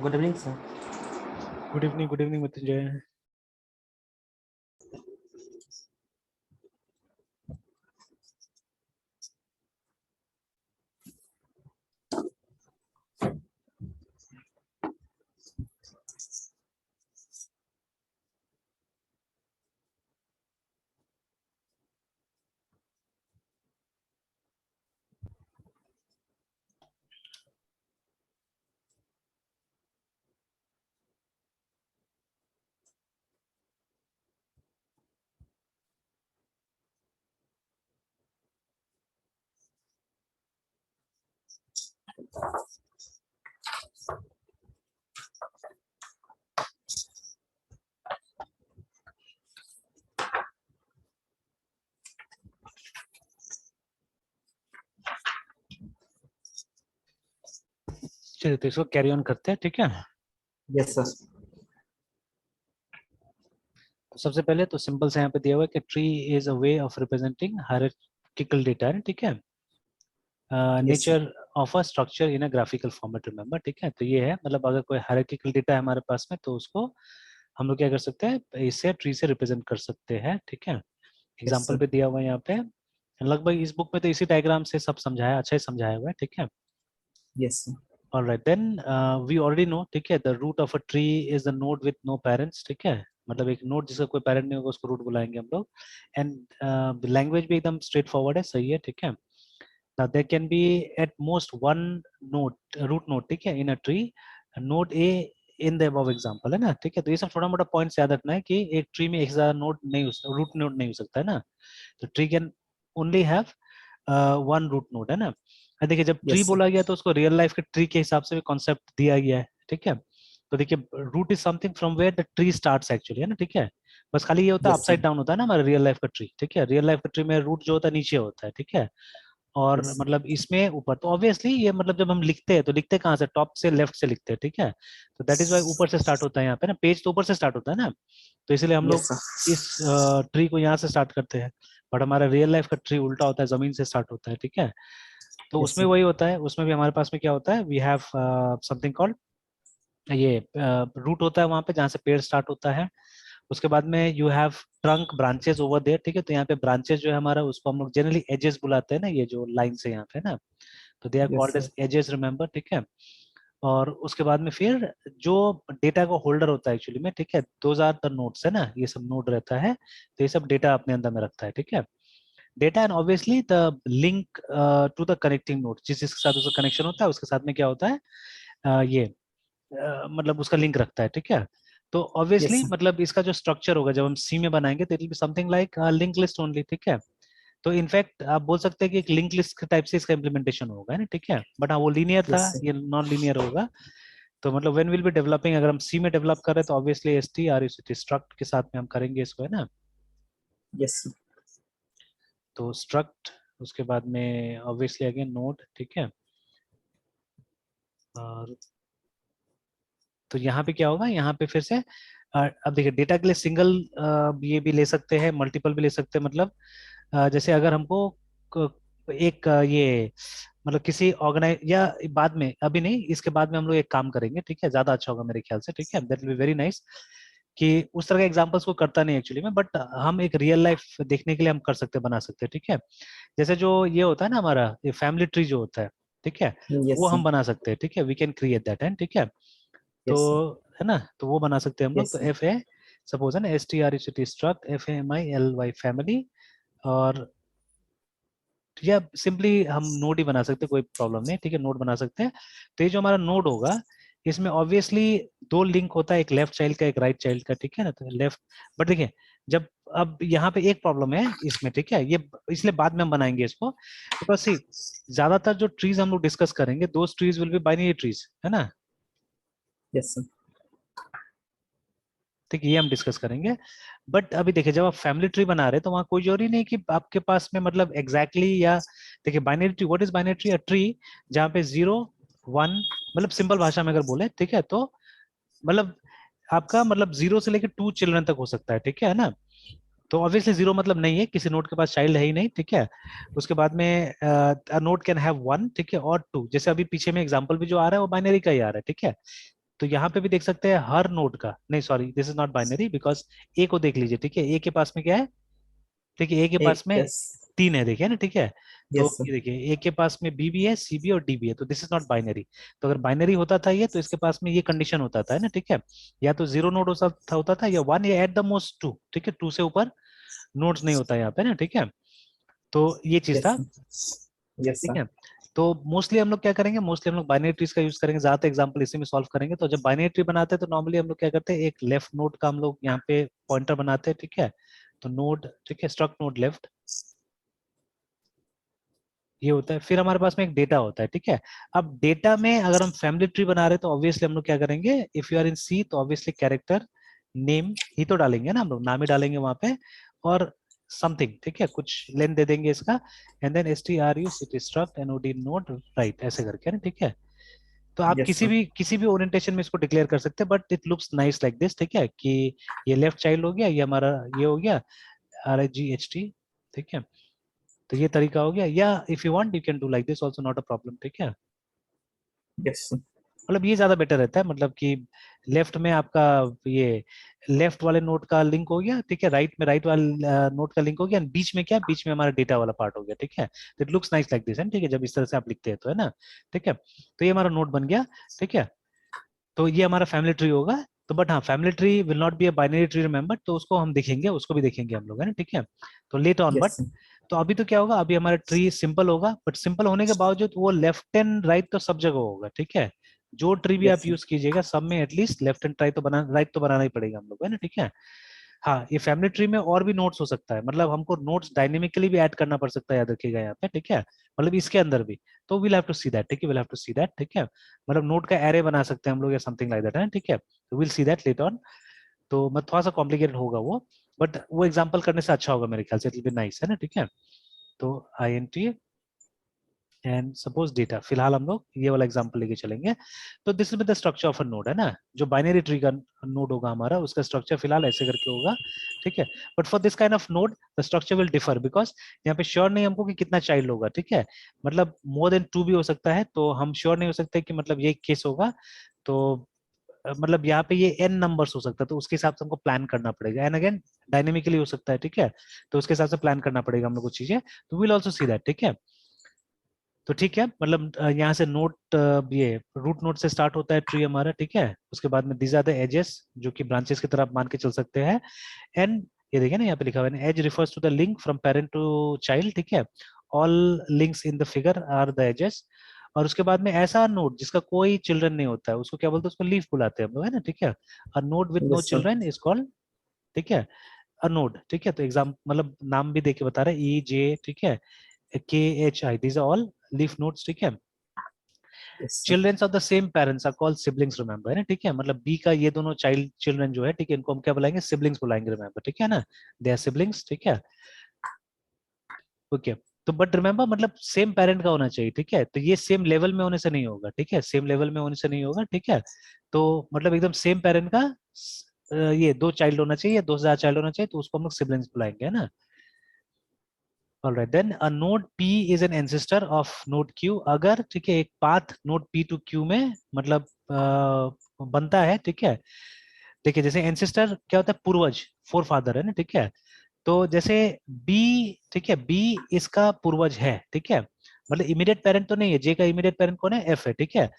Good evening sir. Good evening Mrityunjay. चलिए तो इसको कैरी ऑन करते हैं, ठीक है। Yes sir. तो सबसे पहले तो सिंपल से यहाँ पे दिया हुआ है कि tree is a way of representing hierarchical data है, ठीक है। Yes sir. Nature of a structure in a graphical format, remember, ठीक है। तो ये है, मतलब अगर कोई हायरार्किकल डेटा है हमारे पास में तो उसको हम लोग क्या कर सकते हैं, इससे ट्री से रिप्रेजेंट कर सकते हैं, ठीक है। Yes example sir. भी दिया हुआ है यहाँ पे, लगभग इस बुक में तो इसी डायग्राम से सब समझाया, अच्छा ही समझाया हुआ है, ठीक है। Yes sir. Alright, then we already know, ठीक है, the root of a tree is a node with no parents, ठीक है। मतलब एक नोड जिसका कोई पेरेंट नहीं होगा उसको रूट बुलाएंगे हम लोग। एंड लैंग्वेज भी एकदम स्ट्रेट फॉरवर्ड है, सही है, ठीक है। Now there can be at most one node, root node, ठीक है, in a tree, node A in the above example, है ना, ठीक है। तो ये सब छोटा मोटा पॉइंट्स याद रखना है कि एक ट्री में एक ज्यादा नोड नहीं हो, रूट नोड नहीं हो सकता है ना। तो tree can only have one root node, है ना। देखिए जब ट्री यस सर। बोला गया तो उसको रियल लाइफ के ट्री के हिसाब से भी कॉन्सेप्ट दिया गया है, ठीक है। तो देखिए root is something from where the tree starts actually, है ना, ठीक है। बस खाली ये होता है यस अपसाइड सर। डाउन होता है ना हमारा रियल लाइफ का ट्री, ठीक है। रियल लाइफ का ट्री में रूट जो होता है नीचे होता है, ठीक है। और यस सर। मतलब इसमें ऊपर, तो ऑब्वियसली ये मतलब जब हम लिखते हैं तो लिखते कहाँ से, टॉप से लेफ्ट से लिखते हैं, ठीक है। तो दैट इज वाई ऊपर से स्टार्ट होता है यहाँ पे ना, पेज तो ऊपर से स्टार्ट होता है ना। तो इसलिए हम यस लोग सर। इस ट्री को यहाँ से स्टार्ट करते हैं। बट हमारा रियल लाइफ का ट्री उल्टा होता है, जमीन से स्टार्ट होता है, ठीक है। तो यस उसमें सर। वही होता है, उसमें भी हमारे पास में क्या होता है, वी हैव समथिंग कॉल्ड, ये रूट होता है वहां पे जहाँ से पेड़ स्टार्ट होता है। उसके बाद में you have trunk branches over there, ठीक है। तो यहाँ पे ब्रांचेस जो है हमारा, उसको हम लोग जनरली एजेस बुलाते हैं ना, ये जो लाइन से यहाँ पे ना, तो they are yes called sir. Edge edges, remember, ठीक है। और उसके बाद में फिर जो डेटा का होल्डर होता है एक्चुअली में, ठीक है, दोज आर द नोड्स, है ना, ये सब नोड रहता है। तो ये सब डेटा अपने अंदर में रखता है, ठीक है। Data and obviously the link to the connecting node, जिस जिसके साथ उसका कनेक्शन होता है उसके साथ में क्या होता है, ये मतलब उसका लिंक रखता है, ठीक है। तो यस ऑब्वियसली सर। मतलब इसका जो स्ट्रक्चर होगा जब हम सी में बनाएंगे तो it will be something like link list only, ठीक है। तो इनफैक्ट आप बोल सकते हैं कि एक लिंक लिस्ट के टाइप से इसका इम्प्लीमेंटेशन होगा, है ना, ठीक है। बट हाँ वो लीनियर था, यस सर। ये नॉन लीनियर होगा। तो मतलब व्हेन विल बी डेवलपिंग, अगर हम सी में डेवलप कर रहे हैं तो obviously S T are struct के साथ में हम करेंगे इसको, है ना। Yes sir. तो स्ट्रक्ट, उसके बाद में ऑब्वियसली अगेन नोड, ठीक है। और तो यहाँ पे क्या होगा, यहाँ पे फिर से अब देखिए डेटा के लिए सिंगल ये भी ले सकते हैं, मल्टीपल भी ले सकते हैं। मतलब जैसे अगर हमको एक ये मतलब किसी ऑर्गेनाइज या बाद में, अभी नहीं, इसके बाद में हम लोग एक काम करेंगे, ठीक है, ज्यादा अच्छा होगा मेरे ख्याल से, ठीक है, that will be very nice. कि उस तरह के एग्जांपल्स को करता नहीं एक्चुअली में, बट हम एक रियल लाइफ देखने के लिए हम कर सकते, बना सकते हैं, ठीक है। जैसे जो ये होता है ना हमारा ये फैमिली ट्री जो होता है, ठीक है, Yes, वो sir. हम बना सकते हैं, ठीक है, we can create that and, ठीक है। तो Yes, sir. है ना, तो वो बना सकते हैं हम लोग। Yes, तो sir. एफ ए सपोज है ना, S T R U C T struct FAMILY family, और या सिंपली हम नोड ही बना सकते हैं, कोई प्रॉब्लम नहीं, ठीक है, नोड बना सकते हैं। तो ये जो हमारा नोड होगा, इसमें ऑब्वियसली दो लिंक होता है, एक लेफ्ट चाइल्ड का, एक राइट चाइल्ड का, ठीक है ना, तो लेफ्ट। बट देखिए, जब अब यहाँ पे एक प्रॉब्लम है इसमें, ठीक है, ये इसलिए बाद में हम बनाएंगे इसको, बिकॉज सी ज्यादातर जो ट्रीज हम लोग डिस्कस करेंगे, दो trees will be binary trees, है ना, Yes, sir. ठीक है, ये हम डिस्कस करेंगे। बट अभी देखिए, जब आप फैमिली ट्री बना रहे हैं तो वहां कोई जरूरी नहीं कि आपके पास में मतलब एग्जैक्टली या देखिए binary tree, what is binary tree? A tree जहाँ पे 0 1, मतलब सिंपल भाषा में अगर बोले, ठीक है, तो मतलब आपका मतलब 0 से लेकर 2 चिल्ड्रन तक हो सकता है, ठीक है ना। तो ऑब्वियसली 0 मतलब नहीं है, किसी नोड के पास चाइल्ड है ही नहीं, ठीक है। उसके बाद में नोड कैन हैव 1, ठीक है, और 2, जैसे अभी पीछे में एग्जांपल भी जो आ रहा है वो बाइनरी का ही आ रहा है, ठीक है। तो यहाँ पे भी देख सकते हैं हर नोड का, नहीं sorry, this is not binary, because A को देख लीजिए, ठीक है, ए के पास में क्या है, ठीक है, ए के पास में Yes. 3 है, देखिए ना, ठीक है। तो Yes, sir. ये देखिए, ए के पास में बी भी है, सी भी और डी भी है, तो दिस इज नॉट बाइनरी। तो अगर बाइनरी होता था ये, तो इसके पास में ये कंडीशन होता था, है ना, ठीक है, या तो 0 नोड होता था, या 1, या एट द मोस्ट 2, ठीक है, 2 से ऊपर नोड्स नहीं होता यहाँ पे ना, ठीक है। तो ये चीज Yes, था, sir. Yes, ठीक sir. है। तो मोस्टली हम लोग क्या करेंगे, मोस्टली हम लोग बाइनरी ट्रीज का यूज करेंगे, ज्यादातर एग्जांपल इसी में सॉल्व करेंगे। तो जब बाइनरी ट्री बनाते हैं तो नॉर्मली हम लोग क्या करते हैं, एक लेफ्ट नोड का हम लोग यहाँ पे पॉइंटर बनाते हैं, ठीक है। तो नोड, ठीक है, स्ट्रक्ट नोड लेफ्ट, ये होता है। फिर हमारे पास में एक डेटा होता है, ठीक है। अब डेटा में अगर हम फैमिली ट्री बना रहे हैं तो ऑब्वियसली हम लोग क्या करेंगे, इफ यू आर इन सी तो ऑब्वियसली कैरेक्टर नेम ही तो डालेंगे ना, हम लोग नाम ही डालेंगे वहां पे, और समथिंग, ठीक है, कुछ लेन दे देंगे इसका, and then STRUCT struct NOD node right, ऐसे करके ना, ठीक है। तो आप Yes, sir. किसी भी ओरिएंटेशन में इसको डिक्लेयर कर सकते हैं, but it looks nice like this, ठीक है, कि ये लेफ्ट चाइल्ड हो गया, ये हमारा ये हो गया RIGHT, ठीक है। तो ये तरीका हो गया, या if you want you can do like this also, not a problem, ठीक है। Yes, sir. मतलब ये ज्यादा बेटर रहता है, मतलब कि लेफ्ट में आपका ये लेफ्ट वाले नोट का लिंक हो गया, ठीक है, राइट में राइट वाले नोट का लिंक हो गया, बीच में क्या, बीच में हमारा डेटा वाला पार्ट हो गया, ठीक है। It looks nice like this, है ठीक है, जब इस तरह से आप लिखते हैं तो, है ना, ठीक है। तो ये हमारा नोट बन गया, ठीक है। तो ये हमारा फैमिली ट्री होगा। तो बट हाँ, family tree will not be a binary tree, remember, तो उसको हम देखेंगे, उसको भी देखेंगे हम लोग, है ना, ठीक है। तो let on, but Yes, sir. तो अभी तो क्या होगा, अभी हमारा ट्री सिंपल होगा, बट सिंपल होने के बावजूद वो लेफ्ट एंड राइट तो सब जगह होगा, ठीक है। जो ट्री भी Yes, आप sir. यूज कीजिएगा, सब में एटलीस्ट लेफ्ट एंड राइट तो बनाना ही पड़ेगा हम लोग, है ना, ठीक है। हाँ, ये फैमिली ट्री में और भी नोट्स हो सकता है, मतलब हमको नोट्स डायनेमिकली भी ऐड करना पड़ सकता है, याद रखिएगा यहाँ पे, ठीक है, मतलब इसके अंदर भी। तो will have to see that, ठीक है, will have to see that, ठीक है, मतलब नोट का एरे बना सकते हैं हम लोग या समथिंग लाइक दैट, है, ठीक है। तो will see that later on. तो मैं थोड़ा सा कॉम्प्लिकेटेड होगा वो, बट वो एग्जांपल करने से अच्छा होगा मेरे ख्याल से, इट विल बी नाइस, है ना, ठीक है। तो INT एंड सपोज डेटा, फिलहाल हम लोग ये वाला एग्जांपल लेके चलेंगे। तो this is the structure of a node, है ना, जो बाइनरी ट्री का नोड होगा हमारा, उसका स्ट्रक्चर फिलहाल ऐसे करके होगा, ठीक है। But for this kind of node the structure will differ, because यहाँ पे श्योर नहीं हमको कि कितना चाइल्ड होगा, ठीक है, मतलब मोर देन 2 भी हो सकता है, तो हम श्योर नहीं हो सकते कि मतलब ये केस होगा। तो मतलब यहाँ पे ये n नंबर्स हो सकता है, तो उसके हिसाब से हमको प्लान करना पड़ेगा, एंड अगेन डायनेमिकली हो सकता है, ठीक है। तो उसके हिसाब से प्लान करना पड़ेगा हम लोग को चीजें, तो विल ऑल्सो सी दैट, ठीक है। तो ठीक है, मतलब यहाँ से नोट ये रूट नोट से स्टार्ट होता है ट्री हमारा, ठीक है। उसके बाद में दीज आर द एजेस, जो कि ब्रांचेस की तरफ मान के चल सकते हैं। एंड ये देखिए ना, यहाँ पे लिखा हुआ है edge refers to the link from parent to child, ठीक है। All links in the figure are the edges. और उसके बाद में ऐसा नोड जिसका कोई चिल्ड्रन नहीं होता है, उसको क्या बोलते हैं, उसको लीफ बुलाते हैं हम लोग, है ना, ठीक है। A node with no Yes, sir. Children is called, ठीक है, अ नोड, ठीक है। तो एग्जाम मतलब नाम भी देके बता रहे हैं, EJ, ठीक है, KHI, these are all leaf nodes, ठीक है। Yes, sir. Childrens of the same parents are called siblings, remember, है ना, ठीक है। मतलब बी का ये दोनों चाइल्ड चिल्ड्रन जो है, ठीक है, इनको हम क्या बुलाएंगे, सिबलिंग्स बुलाएंगे, रिमेंबर, ठीक है ना, दे आर सिबलिंग्स, ठीक है, ओके। तो बट रिमेंबर, मतलब सेम पेरेंट का होना चाहिए, ठीक है। तो ये सेम लेवल में होने से नहीं होगा, ठीक है, सेम लेवल में होने से नहीं होगा, ठीक है। तो मतलब एकदम सेम पेरेंट का ये 2 चाइल्ड होना चाहिए या 2 से ज्यादा चाइल्ड होना चाहिए, तो उसको हम लोग सिबलिंग्स बुलाएंगे, है ना। Alright, then a node P is an ancestor of node Q अगर, ठीक है, एक path node P to Q में मतलब बनता है, ठीक है। देखिए जैसे एंसेस्टर क्या होता है, पूर्वज, फोर फादर है ना, ठीक है। तो जैसे बी, ठीक है, बी इसका पूर्वज है, ठीक है, मतलब इमीडिएट पेरेंट तो नहीं है, जे का इमीडिएट पेरेंट कौन है, एफ है, ठीक है,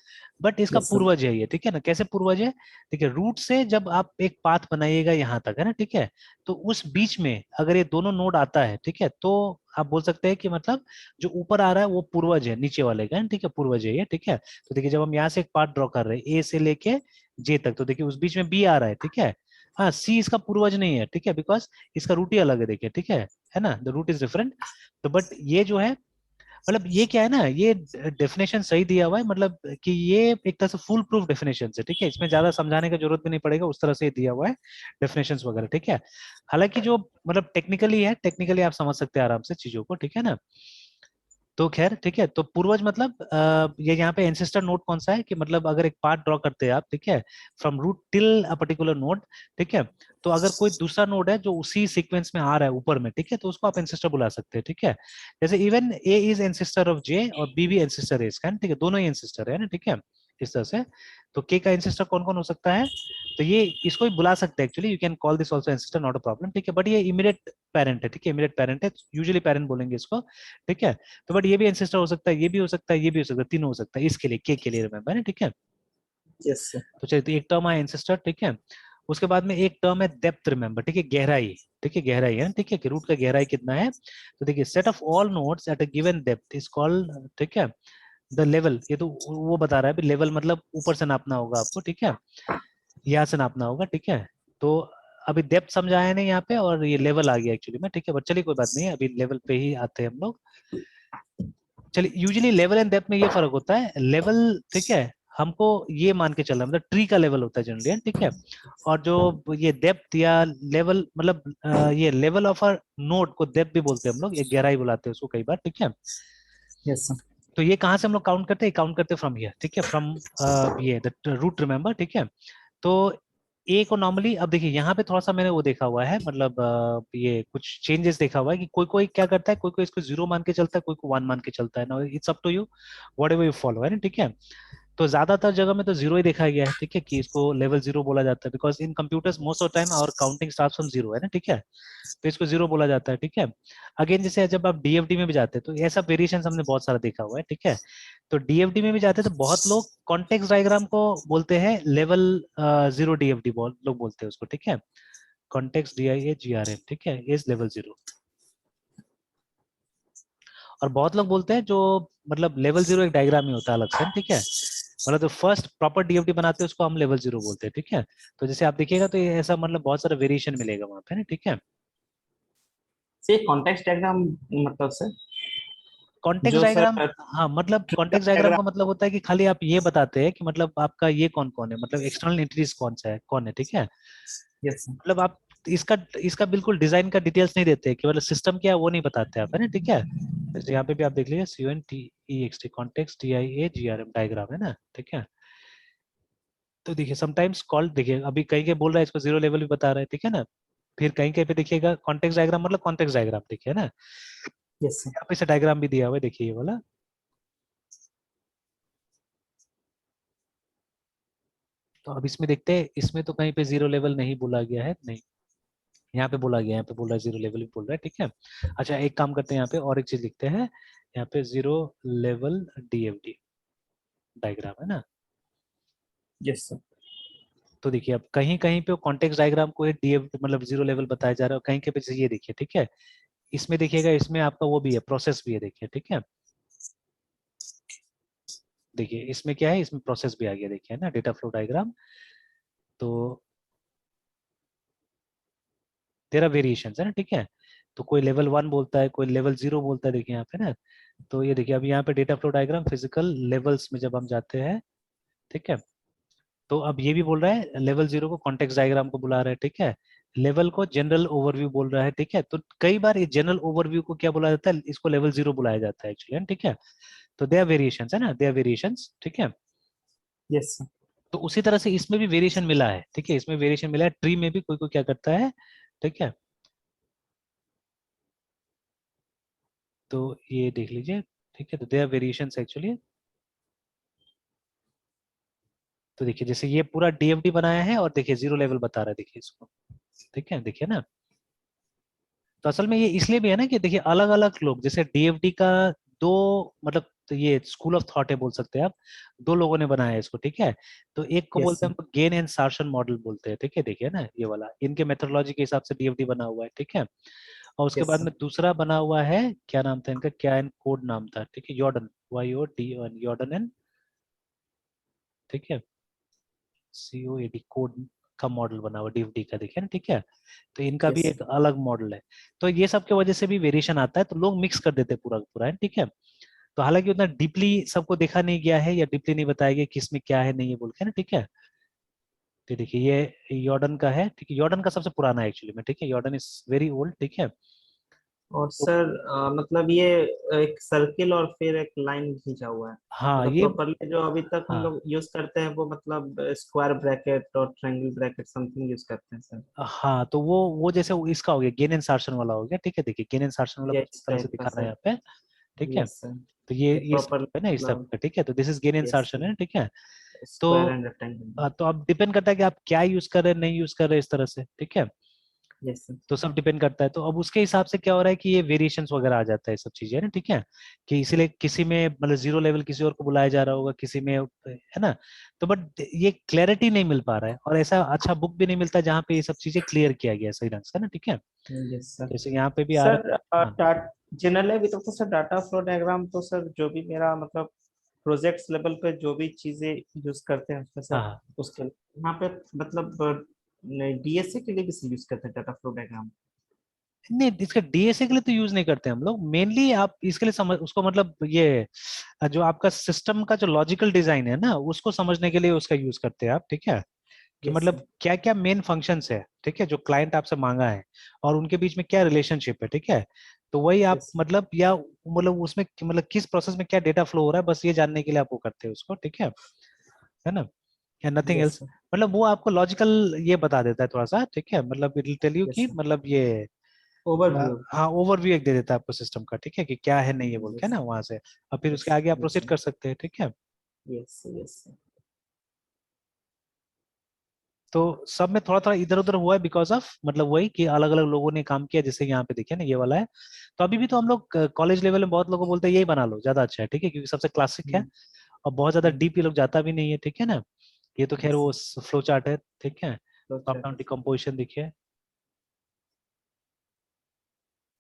बट इसका Yes, sir. पूर्वज है ये, ठीक है ना। कैसे पूर्वज है, ठीक है, रूट से जब आप एक पाथ बनाइएगा यहाँ तक, है ना, ठीक है, तो उस बीच में अगर ये दोनों नोड आता है, ठीक है, तो आप बोल सकते हैं कि मतलब जो ऊपर आ रहा है वो पूर्वज है नीचे वाले का, ठीक है, पूर्वज है ये, ठीक है। तो देखिए जब हम यहाँ से एक पाथ ड्रॉ कर रहे हैं ए से लेके जे तक, तो देखिए उस बीच में बी आ रहा है, ठीक है। हाँ, सी इसका पूर्वज नहीं है, ठीक है, बिकॉज इसका रूट ही अलग है, देखिए, ठीक है ना, द रूट इज डिफरेंट। तो बट ये जो है, मतलब ये क्या है ना, ये डेफिनेशन सही दिया हुआ है, मतलब कि ये एक तरह से फुल प्रूफ डेफिनेशन है, ठीक है, इसमें ज्यादा समझाने की जरूरत भी नहीं पड़ेगा, उस तरह से दिया हुआ है डेफिनेशंस वगैरह, ठीक है। हालांकि जो मतलब टेक्निकली है, टेक्निकली आप समझ सकते हैं आराम से चीजों को, ठीक है ना। तो खैर ठीक है, तो पूर्वज मतलब ये यहाँ पे एंसेस्टर नोड कौन सा है कि मतलब अगर एक पाथ ड्रॉ करते हैं आप, ठीक है, from root till a particular node, ठीक है, तो अगर कोई दूसरा नोड है जो उसी सीक्वेंस में आ रहा है ऊपर में, ठीक है, तो उसको आप एंसेस्टर बुला सकते हैं, ठीक है। जैसे even A is ancestor of J और बी भी एंसेस्टर है इसका, ठीक है, दोनों ही एंसेस्टर है ना, ठीक है, इस तरह से। तो के का एंसेस्टर कौन कौन हो सकता है, तो ये इसको भी बुला सकते हैं actually, you can call this also ancestor, not a problem, ठीक है, बट ये इमीडिएट पेरेंट है, ठीक है, इमीडिएट पेरेंट है, यूजुअली पेरेंट बोलेंगे इसको, ठीक है। तो बट ये भी एंसेस्टर हो सकता है, ये भी हो सकता है, ये भी हो सकता है, तीनों हो सकता है इसके लिए, के लिए रिमेंबर है, ठीक है। Yes, sir. तो चलिए, तो एक टर्म है एंसेस्टर, ठीक है। उसके बाद में एक टर्म है डेप्थ, रिमेंबर, ठीक है, गहराई, ठीक है, गहराई है, ठीक है, कि रूट का गहराई कितना है। तो देखिए set of all nodes at a given depth is called, ठीक है, द लेवल, ये तो वो बता रहा है, लेवल मतलब ऊपर से नापना होगा आपको, ठीक है, यहाँ से नापना होगा, ठीक है। तो अभी डेप्थ समझाया नहीं यहाँ पे, और ये लेवल आ गया एक्चुअली में, ठीक है, बट चलिए कोई बात नहीं है, अभी लेवल पे ही आते हैं हम लोग। चलिए, यूजुअली लेवल एंड डेप्थ में ये फर्क होता है, लेवल, ठीक है, हमको ये मान के चलना, मतलब ट्री का लेवल होता है जनरली, ठीक है, और जो ये डेप्थ या लेवल, मतलब ये लेवल ऑफ अ नोड को डेप्थ भी बोलते हैं हम लोग, ये गहराई बुलाते हैं उसको कई बार, ठीक है। Yes, sir. तो ये कहाँ से हम लोग काउंट करते हैं, काउंट करते हैं फ्रॉम हियर, ठीक है, फ्रॉम ये द रूट, रिमेंबर, ठीक है। तो ए को नॉर्मली, अब देखिए यहाँ पे थोड़ा सा मैंने वो देखा हुआ है, मतलब ये कुछ चेंजेस देखा हुआ है कि कोई कोई क्या करता है, कोई कोई इसको 0 मान के चलता है, कोई को 1 मान के चलता है ना, it's up to you, whatever you follow, है ना, ठीक है। तो ज्यादातर जगह में तो 0 ही देखा गया है, ठीक है, कि इसको लेवल 0 बोला जाता है, because in computers most of time our counting starts from 0, है ना, ठीक है। तो इसको 0 बोला जाता है, ठीक है। अगेन जैसे जब आप डीएफडी में भी जाते हैं तो ऐसा वेरिएशन हमने बहुत सारा देखा हुआ है, ठीक है। तो डीएफडी में भी जाते हैं तो बहुत लोग कॉन्टेक्स्ट डायग्राम को बोलते हैं लेवल 0 डीएफडी लोग बोलते हैं उसको, ठीक है, कॉन्टेक्स्ट DIAGRM, ठीक है, इज लेवल 0। और बहुत लोग बोलते हैं जो मतलब लेवल 0 एक डायग्राम ही होता है अलग से, ठीक है, मतलब जो फर्स्ट प्रॉपर डीएफडी बनाते हैं उसको हम लेवल 0 बोलते हैं, ठीक है। तो जैसे आप देखिएगा तो ये ऐसा मतलब बहुत सारा वेरिएशन मिलेगा वहां पे ना, ठीक है। से कॉन्टेक्स्ट डायग्राम मतलब सर, कॉन्टेक्स्ट जो डायग्राम, सर हाँ, मतलब ट्री का कॉन्टेक्स्ट डायग्राम डायग्राम। का मतलब होता है कि खाली आप ये बताते हैं कि मतलब आपका ये कौन कौन है, मतलब एक्सटर्नल एंटिटीज कौन सा है, कौन है, ठीक है। Yes sir. मतलब आप इसका इसका बिल्कुल डिजाइन का डिटेल्स नहीं देते कि मतलब सिस्टम क्या है वो नहीं बताते आप, है ना, ठीक है। जैसे यहाँ पे भी आप देख लीजिए CONTEXT, कॉन्टेक्स्ट DIAGRM डायग्राम है ना, ठीक है। तो देखिए समटाइम्स कॉल्ड, देखिए अभी कहीं के बोल रहा है इसको 0 लेवल भी बता रहा है, ठीक है ना। फिर कहीं कहीं पे देखिएगा कॉन्टेक्स्ट डायग्राम मतलब कॉन्टेक्स्ट डायग्राम, देखिए ना, यस सर। यहाँ पे से डायग्राम भी दिया हुआ है, देखिए ये वाला। तो अब इसमें देखते हैं, इसमें तो कहीं पे 0 लेवल नहीं बोला गया है, नहीं, यहाँ पे बोला गया है, यहाँ पे बोल रहा है 0 लेवल भी बोल रहा है, ठीक है। अच्छा एक काम करते हैं, यहाँ पे और एक चीज लिखते हैं, यहाँ पे 0 लेवल DFD डायग्राम है ना। Yes sir. तो देखिए अब कहीं कहीं पे कॉन्टेक्स्ट डायग्राम को DF मतलब 0 लेवल बताया जा रहा है, और कहीं के पे ये देखिए, ठीक है, इसमें देखिएगा, इसमें आपका वो भी है, प्रोसेस भी है, देखिए, ठीक है। देखिए इसमें क्या है, इसमें प्रोसेस भी आ गया, देखिए ना, डेटा फ्लो डायग्राम। तो तेरा वेरिएशन है ना, ठीक है। तो कोई लेवल 1 बोलता है, कोई लेवल 0 बोलता है, देखिए यहाँ पे ना। तो ये देखिए, अब यहाँ पे data flow diagram physical levels में जब हम जाते हैं, ठीक है, तो अब ये भी बोल रहा है लेवल 0 को कॉन्टेक्स्ट डायग्राम को बुला रहा है, ठीक है, लेवल को जनरल ओवरव्यू बोल रहा है, ठीक है। तो कई बार ये जनरल ओवरव्यू को क्या बोला जाता है, इसको लेवल 0 बुलाया जाता है एक्चुअली, ठीक है। तो दे आर वेरिएशंस, है ना, दे आर वेरिएशंस, ठीक है। Yes sir. तो उसी तरह से इसमें भी वेरिएशन मिला है, ठीक है, इसमें वेरिएशन मिला है, ट्री में भी कोई कोई क्या करता है, ठीक है। तो ये देख लीजिए, ठीक है। तो देयर वेरिएशंस एक्चुअली। तो देखिए जैसे ये पूरा डीएफडी बनाया है और देखिए जीरो लेवल बता रहा है, देखिए इसको, ठीक है, देखिए ना। तो असल में ये इसलिए भी है ना कि देखिए अलग अलग लोग, जैसे डीएफडी का दो, मतलब तो ये स्कूल ऑफ थॉट है बोल सकते हैं आप, दो लोगों ने बनाया है इसको, ठीक है। तो एक को यस बोलते सर। हैं हम गेन एंड सार्शन मॉडल बोलते हैं, ठीक है, देखिए ना ये वाला इनके मेथोडोलॉजी के हिसाब से डीएफडी बना हुआ है, ठीक है। और उसके यस बाद सर। में दूसरा बना हुआ है, क्या नाम था इनका, क्या एन कोड नाम था, ठीक है, यॉर्डन, YOD यॉर्डन एंड, ठीक है, COAD कोड का मॉडल बना हुआ डीएफडी का, देखिए ना, ठीक है। तो इनका भी यस एक अलग मॉडल है। तो ये सब की वजह से भी वेरिएशन आता है, तो लोग मिक्स कर देते हैं पूरा पूरा है, ठीक है। तो हालांकि उतना डीपली सबको देखा नहीं गया है या डीपली नहीं बताया गया कि इसमें क्या है नहीं है बोल के ना, ठीक है। तो देखिए ये यॉर्डन का है, ठीक है, यॉर्डन का सबसे पुराना है एक्चुअली में, ठीक है, यॉर्डन इज वेरी ओल्ड, ठीक है। और तो सर मतलब ये एक सर्किल और फिर एक लाइन खींचा हुआ है। हाँ मतलब ये, प्रॉपरली जो अभी तक हम हाँ लोग यूज करते हैं वो मतलब स्क्वायर ब्रैकेट और ट्रायंगल ब्रैकेट समथिंग यूज करते हैं सर। हाँ तो वो जैसे इसका हो गया गेन एंड सार्शन वाला हो गया, ठीक है, देखिए गेन एंड सार्शन वाला ये कुछ इस इस तरह से टाइप का दिखा रहा है सर। यहाँ पे, ठीक है। Yes sir. तो ये सब प्रॉपर है ना इस सब मतलब। का, ठीक है। तो this is gain and yes assertion sir. है, ठीक है। तो स्क्वायर एंड रेक्टेंगल। तो अब डिपेंड करता है कि आप क्या यूज कर रहे हैं नहीं यूज कर रहे हैं इस तरह से, ठीक है। Yes sir. तो सब डिपेंड करता है। तो अब उसके हिसाब से क्या हो रहा है कि ये वेरिएशंस वगैरह आ जाता है, सब चीजें ना, ठीक है। कि इसीलिए किसी में मतलब जीरो लेवल किसी और को बुलाया जा रहा होगा, किसी में है ना। तो बट ये क्लैरिटी नहीं मिल पा रहा है, और ऐसा अच्छा बुक भी नहीं मिलता जहाँ पे ये सब चीजें क्लियर किया गया है सही ढंग से ना, ठीक है। Yes sir. जैसे यहाँ पे भी आ सर रहा है, हाँ डाट जनरली अभी तक तो सर डाटा फ्लो डायग्राम तो सर जो भी मेरा मतलब प्रोजेक्ट्स लेवल पे जो भी चीजें यूज करते हैं उसमें हाँ सर हाँ। उसके यहाँ पे मतलब डीएसए के लिए भी यूज करते हैं डाटा फ्लो डायग्राम। नहीं इसका डीएसए के लिए तो यूज नहीं करते हम लोग, मेनली आप इसके लिए समझ उसको, मतलब ये जो आपका सिस्टम का जो लॉजिकल डिजाइन है ना उसको समझने के लिए उसका यूज करते हैं आप, ठीक है। कि यस मतलब सर। क्या क्या मेन फंक्शंस है, ठीक है, जो क्लाइंट आपसे मांगा है, और उनके बीच में क्या रिलेशनशिप है, ठीक है। तो वही आप यस मतलब, या मतलब उसमें मतलब किस प्रोसेस में क्या डेटा फ्लो हो रहा है, बस ये जानने के लिए आप वो करते हैं उसको, ठीक है ना, या नथिंग यस एल्स। सर। मतलब वो आपको लॉजिकल ये बता देता है थोड़ा सा, ठीक है, मतलब it will tell you yes कि सर। मतलब ये ओवरव्यू। हाँ ओवरव्यू एक दे देता है आपको सिस्टम का, ठीक है, कि क्या है नहीं है बोल के यस ना वहां से। और फिर यस उसके आगे आप यस प्रोसीड कर सकते हैं, ठीक है। Yes yes. तो सब में थोड़ा थोड़ा इधर उधर हुआ है बिकॉज ऑफ मतलब वही कि अलग अलग लोगों ने काम किया, जैसे यहाँ पे देखिए ना ये वाला है। तो अभी भी तो हम लोग कॉलेज लेवल में बहुत लोगों को बोलते हैं यही बना लो ज्यादा अच्छा है, ठीक है, क्योंकि सबसे क्लासिक है और बहुत ज्यादा डीप ये लोग जाता भी नहीं है, ठीक है ना। ये तो खैर यस वो फ्लो चार्ट है, ठीक है। तो टॉप डाउन डिकम्पोजिशन देखिए।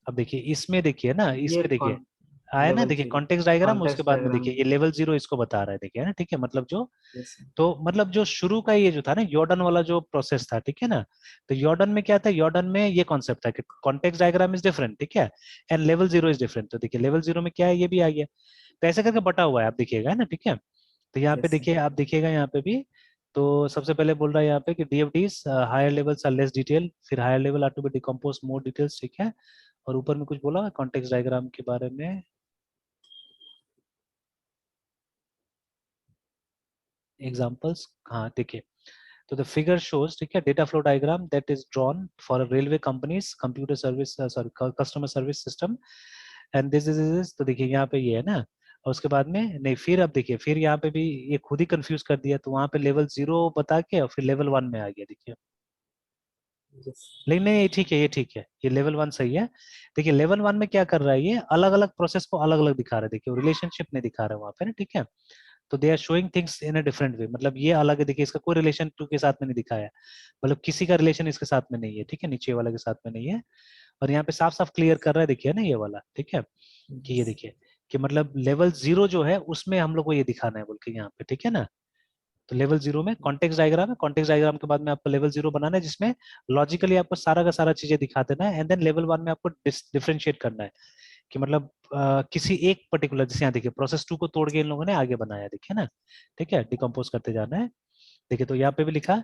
अब देखिए इसमें देखिए ना, ये इसमें देखिए कौन आया ना, लेवल देखिए जीरो कॉन्टेक्स्ट डायग्राम, उसके कॉन्टेक्स्ट बाद में डायग्राम। देखिए ये लेवल जीरो इसको बता रहा है, देखिए ना, ठीक है, मतलब जो, यस तो मतलब जो शुरू का ये जो था ना यॉर्डन वाला जो प्रोसेस था, ठीक है ना। तो यॉर्डन में क्या था, यॉर्डन में ये कॉन्सेप्ट था कि कॉन्टेक्स्ट डायग्राम इज डिफरेंट, ठीक है, and level zero is different. तो देखिए लेवल जीरो में क्या है ये भी आ गया। तो ऐसे करके बटा हुआ है, आप देखिएगा है ना, ठीक है। तो यहाँ पे यस देखिए, आप देखिएगा यहाँ पे भी। तो सबसे पहले बोल रहा है यहाँ पे कि DFDs higher levels are less detail, फिर higher level are to be decompose more details, ठीक है। और ऊपर में कुछ बोला कॉन्टेक्स्ट डायग्राम के बारे में, एग्जांपल्स, हाँ देखिए। तो द फिगर शोज, ठीक है, data flow diagram that is drawn for railway companies computer service, sorry customer service system, and this is, तो देखिए यहाँ पे ये है ना। और उसके बाद में नहीं, फिर अब देखिए फिर यहाँ पे भी ये खुद ही कंफ्यूज कर दिया, तो वहां पे लेवल जीरो बता के और फिर लेवल वन में आ गया, देखिए। यस लेकिन नहीं ये ठीक है, ये ठीक है, ये लेवल वन सही है। देखिए लेवल वन में क्या कर रहा है, ये अलग अलग प्रोसेस को अलग अलग दिखा रहा है, देखिए रिलेशनशिप नहीं दिखा रहा है वहां पे ना, ठीक है। तो they are showing things in a different way, मतलब ये अलग है, देखिए इसका कोई रिलेशन टू के साथ में नहीं दिखाया, मतलब किसी का रिलेशन इसके साथ में नहीं है, ठीक है, नीचे वाले के साथ में नहीं है। और यहाँ पे साफ साफ क्लियर कर रहा है, देखिए ना ये वाला, ठीक है, कि ये यस देखिए कि मतलब लेवल जीरो जो है उसमें हम लोग को ये दिखाना है बोल के यहाँ पे, ठीक है ना। तो लेवल जीरो में कॉन्टेक्स्ट डायग्राम है, कॉन्टेक्स्ट डायग्राम के बाद में आपको लेवल जीरो बनाना है जिसमें लॉजिकली आपको सारा का सारा चीजें दिखा देना है, एंड देन लेवल वन में आपको डिफरेंशिएट करना है कि मतलब किसी एक पर्टिकुलर, जैसे यहाँ देखिए प्रोसेस टू को तोड़ के इन लोगों ने आगे बनाया, देखिए ना, ठीक है, डिकम्पोज करते जाना है। देखिए तो यहाँ पे भी लिखा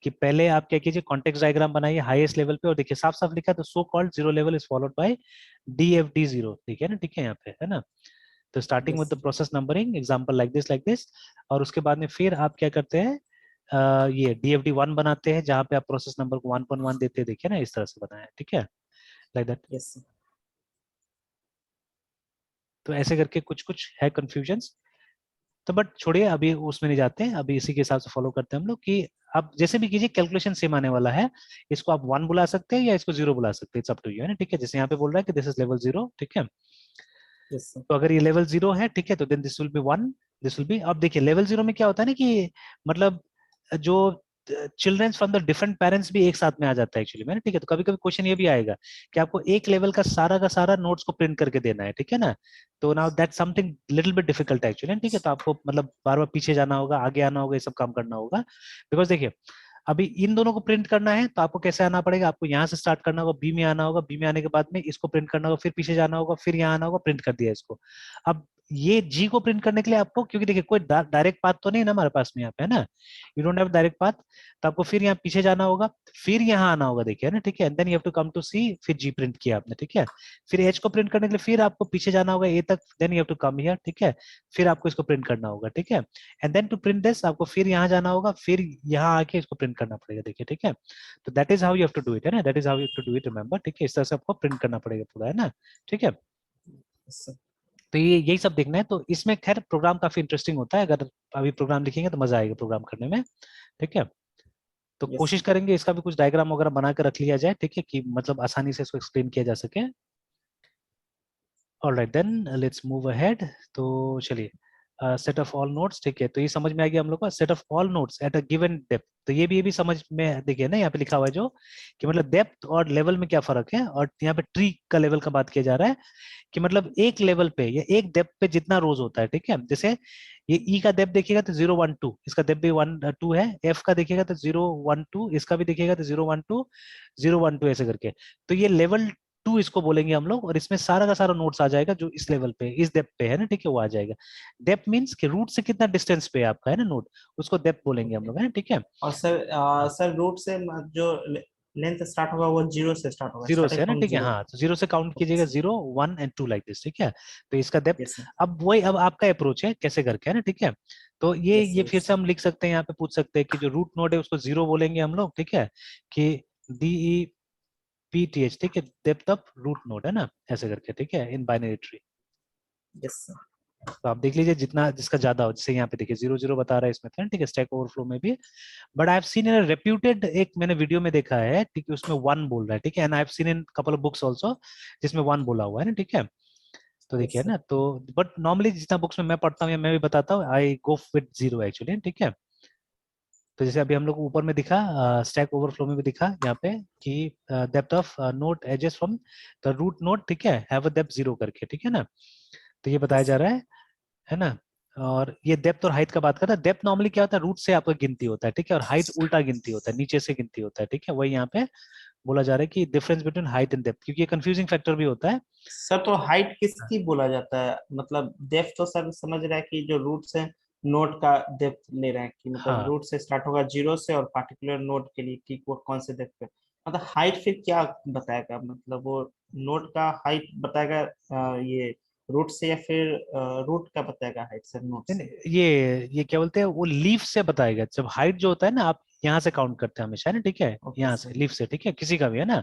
कि पहले आप क्या कीजिए, कॉन्टेक्स्ट डायग्राम बनाइए हाईएस्ट लेवल पे, और देखिए साफ साफ लिखा तो so called zero level is followed by DFD zero, ठीक है ना, ठीक है यहाँ पे, है ना। तो starting with yes the process numbering example like this, और उसके बाद में फिर आप क्या करते हैं, ये DFD वन बनाते हैं जहाँ पे आप प्रोसेस नंबर को 1.1 देते हैं, देखिए ना इस तरह से बनाया है, ठीक है, लाइक दैट। यस तो ऐसे करके कुछ कुछ है कंफ्यूजन्स। तो बट छोड़िए, अभी उसमें नहीं जाते हैं, अभी इसी के हिसाब से फॉलो करते हैं हम लोग कि आप जैसे भी कीजिए कैलकुलेशन सेम आने वाला है। इसको आप 1 बुला सकते हैं या इसको 0 बुला सकते हैं, इट्स अप टू यू, है ना, ठीक है। जैसे यहाँ पे बोल रहा है कि दिस इज लेवल 0, ठीक है। Yes sir. तो अगर ये लेवल 0 है, ठीक है, तो then this will be 1, this will be. अब देखिए लेवल 0 में क्या होता है ना कि मतलब जो childrens from the different parents भी एक साथ में आ जाता है एक्चुअली में, ठीक है। तो कभी कभी क्वेश्चन ये भी आएगा कि आपको एक लेवल का सारा नोट्स को प्रिंट करके देना है, ठीक है ना। तो now that something little bit difficult actually, ठीक है। तो आपको मतलब बार बार पीछे जाना होगा, आगे आना होगा, ये सब काम करना होगा। बिकॉज देखिए अभी इन दोनों को प्रिंट करना है तो आपको कैसे आना पड़ेगा, आपको यहाँ से स्टार्ट करना होगा, बी में आना होगा, बी में आने के बाद में इसको प्रिंट करना होगा, फिर पीछे जाना होगा, फिर यहाँ आना होगा, प्रिंट कर दिया इसको। अब ये जी को प्रिंट करने के लिए आपको, क्योंकि देखिए कोई डायरेक्ट पाथ तो नहीं है ना हमारे पास में यहाँ पे, है ना, you don't have direct path. तो आपको फिर यहाँ पीछे जाना होगा, फिर यहाँ आना होगा, देखिए ना, ठीक है। Then you have to come to see, फिर जी प्रिंट किया आपने, ठीक है। फिर एच को प्रिंट करने के लिए फिर आपको पीछे जाना होगा ए तक, then you have to come here, ठीक है। फिर आपको इसको प्रिंट करना होगा, ठीक है। And then to print this आपको फिर यहाँ जाना होगा, फिर यहाँ आके इसको प्रिंट करना पड़ेगा, देखिए, ठीक है। तो that is how you have to do it, है ना, that is how you have to do it, remember, ठीक है। इस तरह से आपको प्रिंट करना पड़ेगा पूरा, है ना, ठीक है। Yes sir. तो ये यही सब देखना है। तो इसमें खैर प्रोग्राम काफी इंटरेस्टिंग होता है, अगर अभी प्रोग्राम लिखेंगे तो मजा आएगा प्रोग्राम करने में, ठीक है। तो यस कोशिश सर। करेंगे इसका भी कुछ डायग्राम वगैरह बना कर रख लिया जाए, ठीक है, कि मतलब आसानी से इसको एक्सप्लेन किया जा सके। Alright then let's move ahead. तो चलिए, सेट ऑफ ऑल नोट्स, ठीक है। तो ये समझ में आ गया हम लोग को, set of all notes at a given depth. तो ये भी समझ में, देखिए ना यहाँ पे लिखा हुआ है जो कि मतलब डेप्थ और लेवल में क्या फर्क है, और यहाँ पे ट्री का लेवल का बात किया जा रहा है कि मतलब एक लेवल पे या एक डेप्थ पे जितना रोज होता है, ठीक है। जैसे ये ई का डेप्थ देखिएगा तो 0 1 2, इसका डेप्थ भी 1 2 है। एफ का देखिएगा तो 0 1 2, इसका भी देखिएगा तो 0 1 2 ऐसे करके। तो ये लेवल 2 इसको बोलेंगे हम लोग, और इसमें सारा का सारा नोट्स आ जाएगा जो इस लेवल पे, इस डेप्थ पे है ना, ठीक है, वो आ जाएगा। डेप्थ मींस कि रूट से कितना डिस्टेंस पे है आपका, है ना, नोट, उसको डेप्थ बोलेंगे हम ओके। लोग, है ना, ठीक है। और सर सर रूट से जो लेंथ स्टार्ट होगा वो जीरो से स्टार्ट होगा, जीरो से, स्टार्टिंग है ना, फ्रॉम ठीक है, जीरो। हाँ, तो जीरो से काउंट ओके कीजिएगा, सर। 0 1 एंड 2 लाइक दिस, ठीक है। तो इसका डेप्थ, यस सर। अब वही, अब आपका अप्रोच है कैसे करके, है ना, ठीक है। तो यस ये फिर यस। से हम लिख सकते हैं, यहाँ पे पूछ सकते हैं कि जो रूट नोड है उसको 0 बोलेंगे हम लोग, ठीक है, कि DEPTH, ठीक है, डेप्थ ऑफ रूट नोड, है ना, ऐसे करके, ठीक है, in binary tree. Yes sir. तो आप देख लीजिए जितना जिसका ज्यादा हो, जैसे यहाँ पे देखिए 0 0 बता रहा है इसमें, ठीक है, स्टैक ओवरफ्लो में भी। But I have seen in reputed, एक मैंने वीडियो में देखा है, ठीक है, उसमें 1 बोल रहा है, ठीक है। And I have seen in couple of books also जिसमें 1 बोला हुआ है ना, ठीक है। तो यस देखिए सर। ना, तो बट नॉर्मली जितना बुक्स में मैं पढ़ता हूँ या मैं भी बताता हूँ, आई गो विद 0 एक्चुअली, ठीक है। तो जैसे अभी हम लोग ऊपर में दिखा, स्टैक ओवरफ्लो में भी दिखा यहाँ पे कि depth of node edges from the root node, ठीक है, हैव अ डेप्थ 0 करके, ठीक है ना। तो ये बताया यस जा सर। रहा है ना। और ये डेप्थ और हाइट का बात करता है। डेप्थ नॉर्मली क्या होता है, रूट से आपका गिनती होता है, ठीक है, और हाइट उल्टा गिनती होता है, नीचे से गिनती होता है, ठीक है। वही यहाँ पे बोला जा रहा है कि difference between height and depth, क्योंकि ये कंफ्यूजिंग फैक्टर भी होता है। सर तो हाइट किसकी बोला जाता है, मतलब डेप्थ तो सर समझ रहा है कि जो रूट से नोड का डेप्थ ले रहे हैं, कि मतलब हाँ, रूट से स्टार्ट होगा जीरो से और पर्टिकुलर नोड के लिए कि वो कौन से डेप्थ पे, मतलब हाइट फिर क्या बताएगा, मतलब वो नोड का हाइट बताएगा ये रूट से, या फिर रूट का बताएगा हाइट सर नोड नहीं, से। नहीं, ये क्या बोलते हैं, वो लीफ से बताएगा। जब हाइट जो होता है ना, आप यहाँ से काउंट करते हैं हमेशा, है ना, ठीक है, ओके यहाँ से सर। लीफ से, ठीक है, किसी का भी, है ना।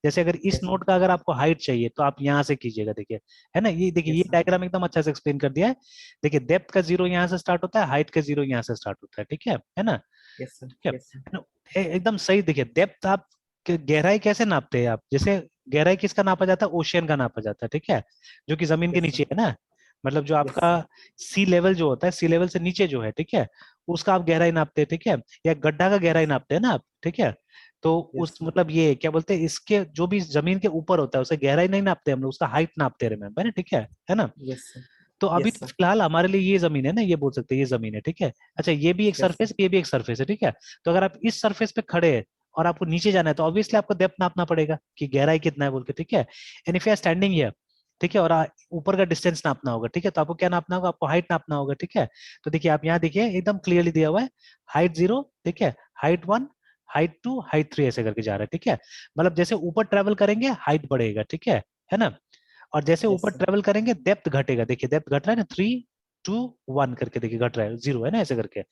जैसे अगर इस यस सर। नोट का अगर आपको हाइट चाहिए तो आप यहाँ से कीजिएगा, देखिए, है ना। ये देखिए, ये यस सर। डायग्राम एकदम अच्छा से एक्सप्लेन कर दिया है। देखिए डेप्थ का 0 यहाँ से स्टार्ट होता है, हाइट का 0 यहाँ से स्टार्ट होता है, ठीक है ना, यस सर। ठीक यस सर। है ना। एकदम सही। देखिए डेप्थ आप गहराई कैसे नापते हैं आप, जैसे गहराई किसका नापा जाता है, ओशियन का नापा जाता है, ठीक है, जो कि जमीन के यस सर। नीचे है ना। मतलब जो यस आपका सर। सी लेवल जो होता है, सी लेवल से नीचे जो है, ठीक है, उसका आप गहराई नापते हैं, ठीक है, या गड्ढा का गहराई नापते हैं ना आप, ठीक है। तो यस उस सर। मतलब ये क्या बोलते हैं, इसके जो भी जमीन के ऊपर होता है उसे गहराई नहीं नापते हम लोग, उसका हाइट नापते हैं, रिमेम्बर, है ना, ठीक है ना। Yes sir. तो अभी यस तो सर। फिलहाल हमारे लिए ये जमीन है ना, ये बोल सकते हैं ये जमीन है, ठीक है। अच्छा, ये भी एक यस सर। सरफेस, ये भी एक सरफेस है, ठीक है। तो अगर आप इस सरफेस पे खड़े हैं और आपको नीचे जाना है तो ऑब्वियसली आपको डेप्थ नापना पड़ेगा कि गहराई कितना है बोल के, ठीक है। And if you are standing here, ठीक है, और ऊपर का डिस्टेंस नापना होगा, ठीक है, तो आपको क्या नापना होगा, आपको हाइट नापना होगा, ठीक है। तो देखिए आप यहाँ देखिए एकदम क्लियरली दिया हुआ है, हाइट 0, ठीक है, हाइट 1, हाइट 2, हाइट 3 ऐसे करके जा रहा है, ठीक है। मतलब जैसे ऊपर ट्रेवल करेंगे हाइट बढ़ेगा, ठीक है ना। और जैसे यस ऊपर सर। ट्रेवल करेंगे डेप्थ घटेगा, देखिए डेप्थ घट रहा है ना, 3 2 1 करके, देखिए घट रहा है, 0 है ना, ऐसे करके।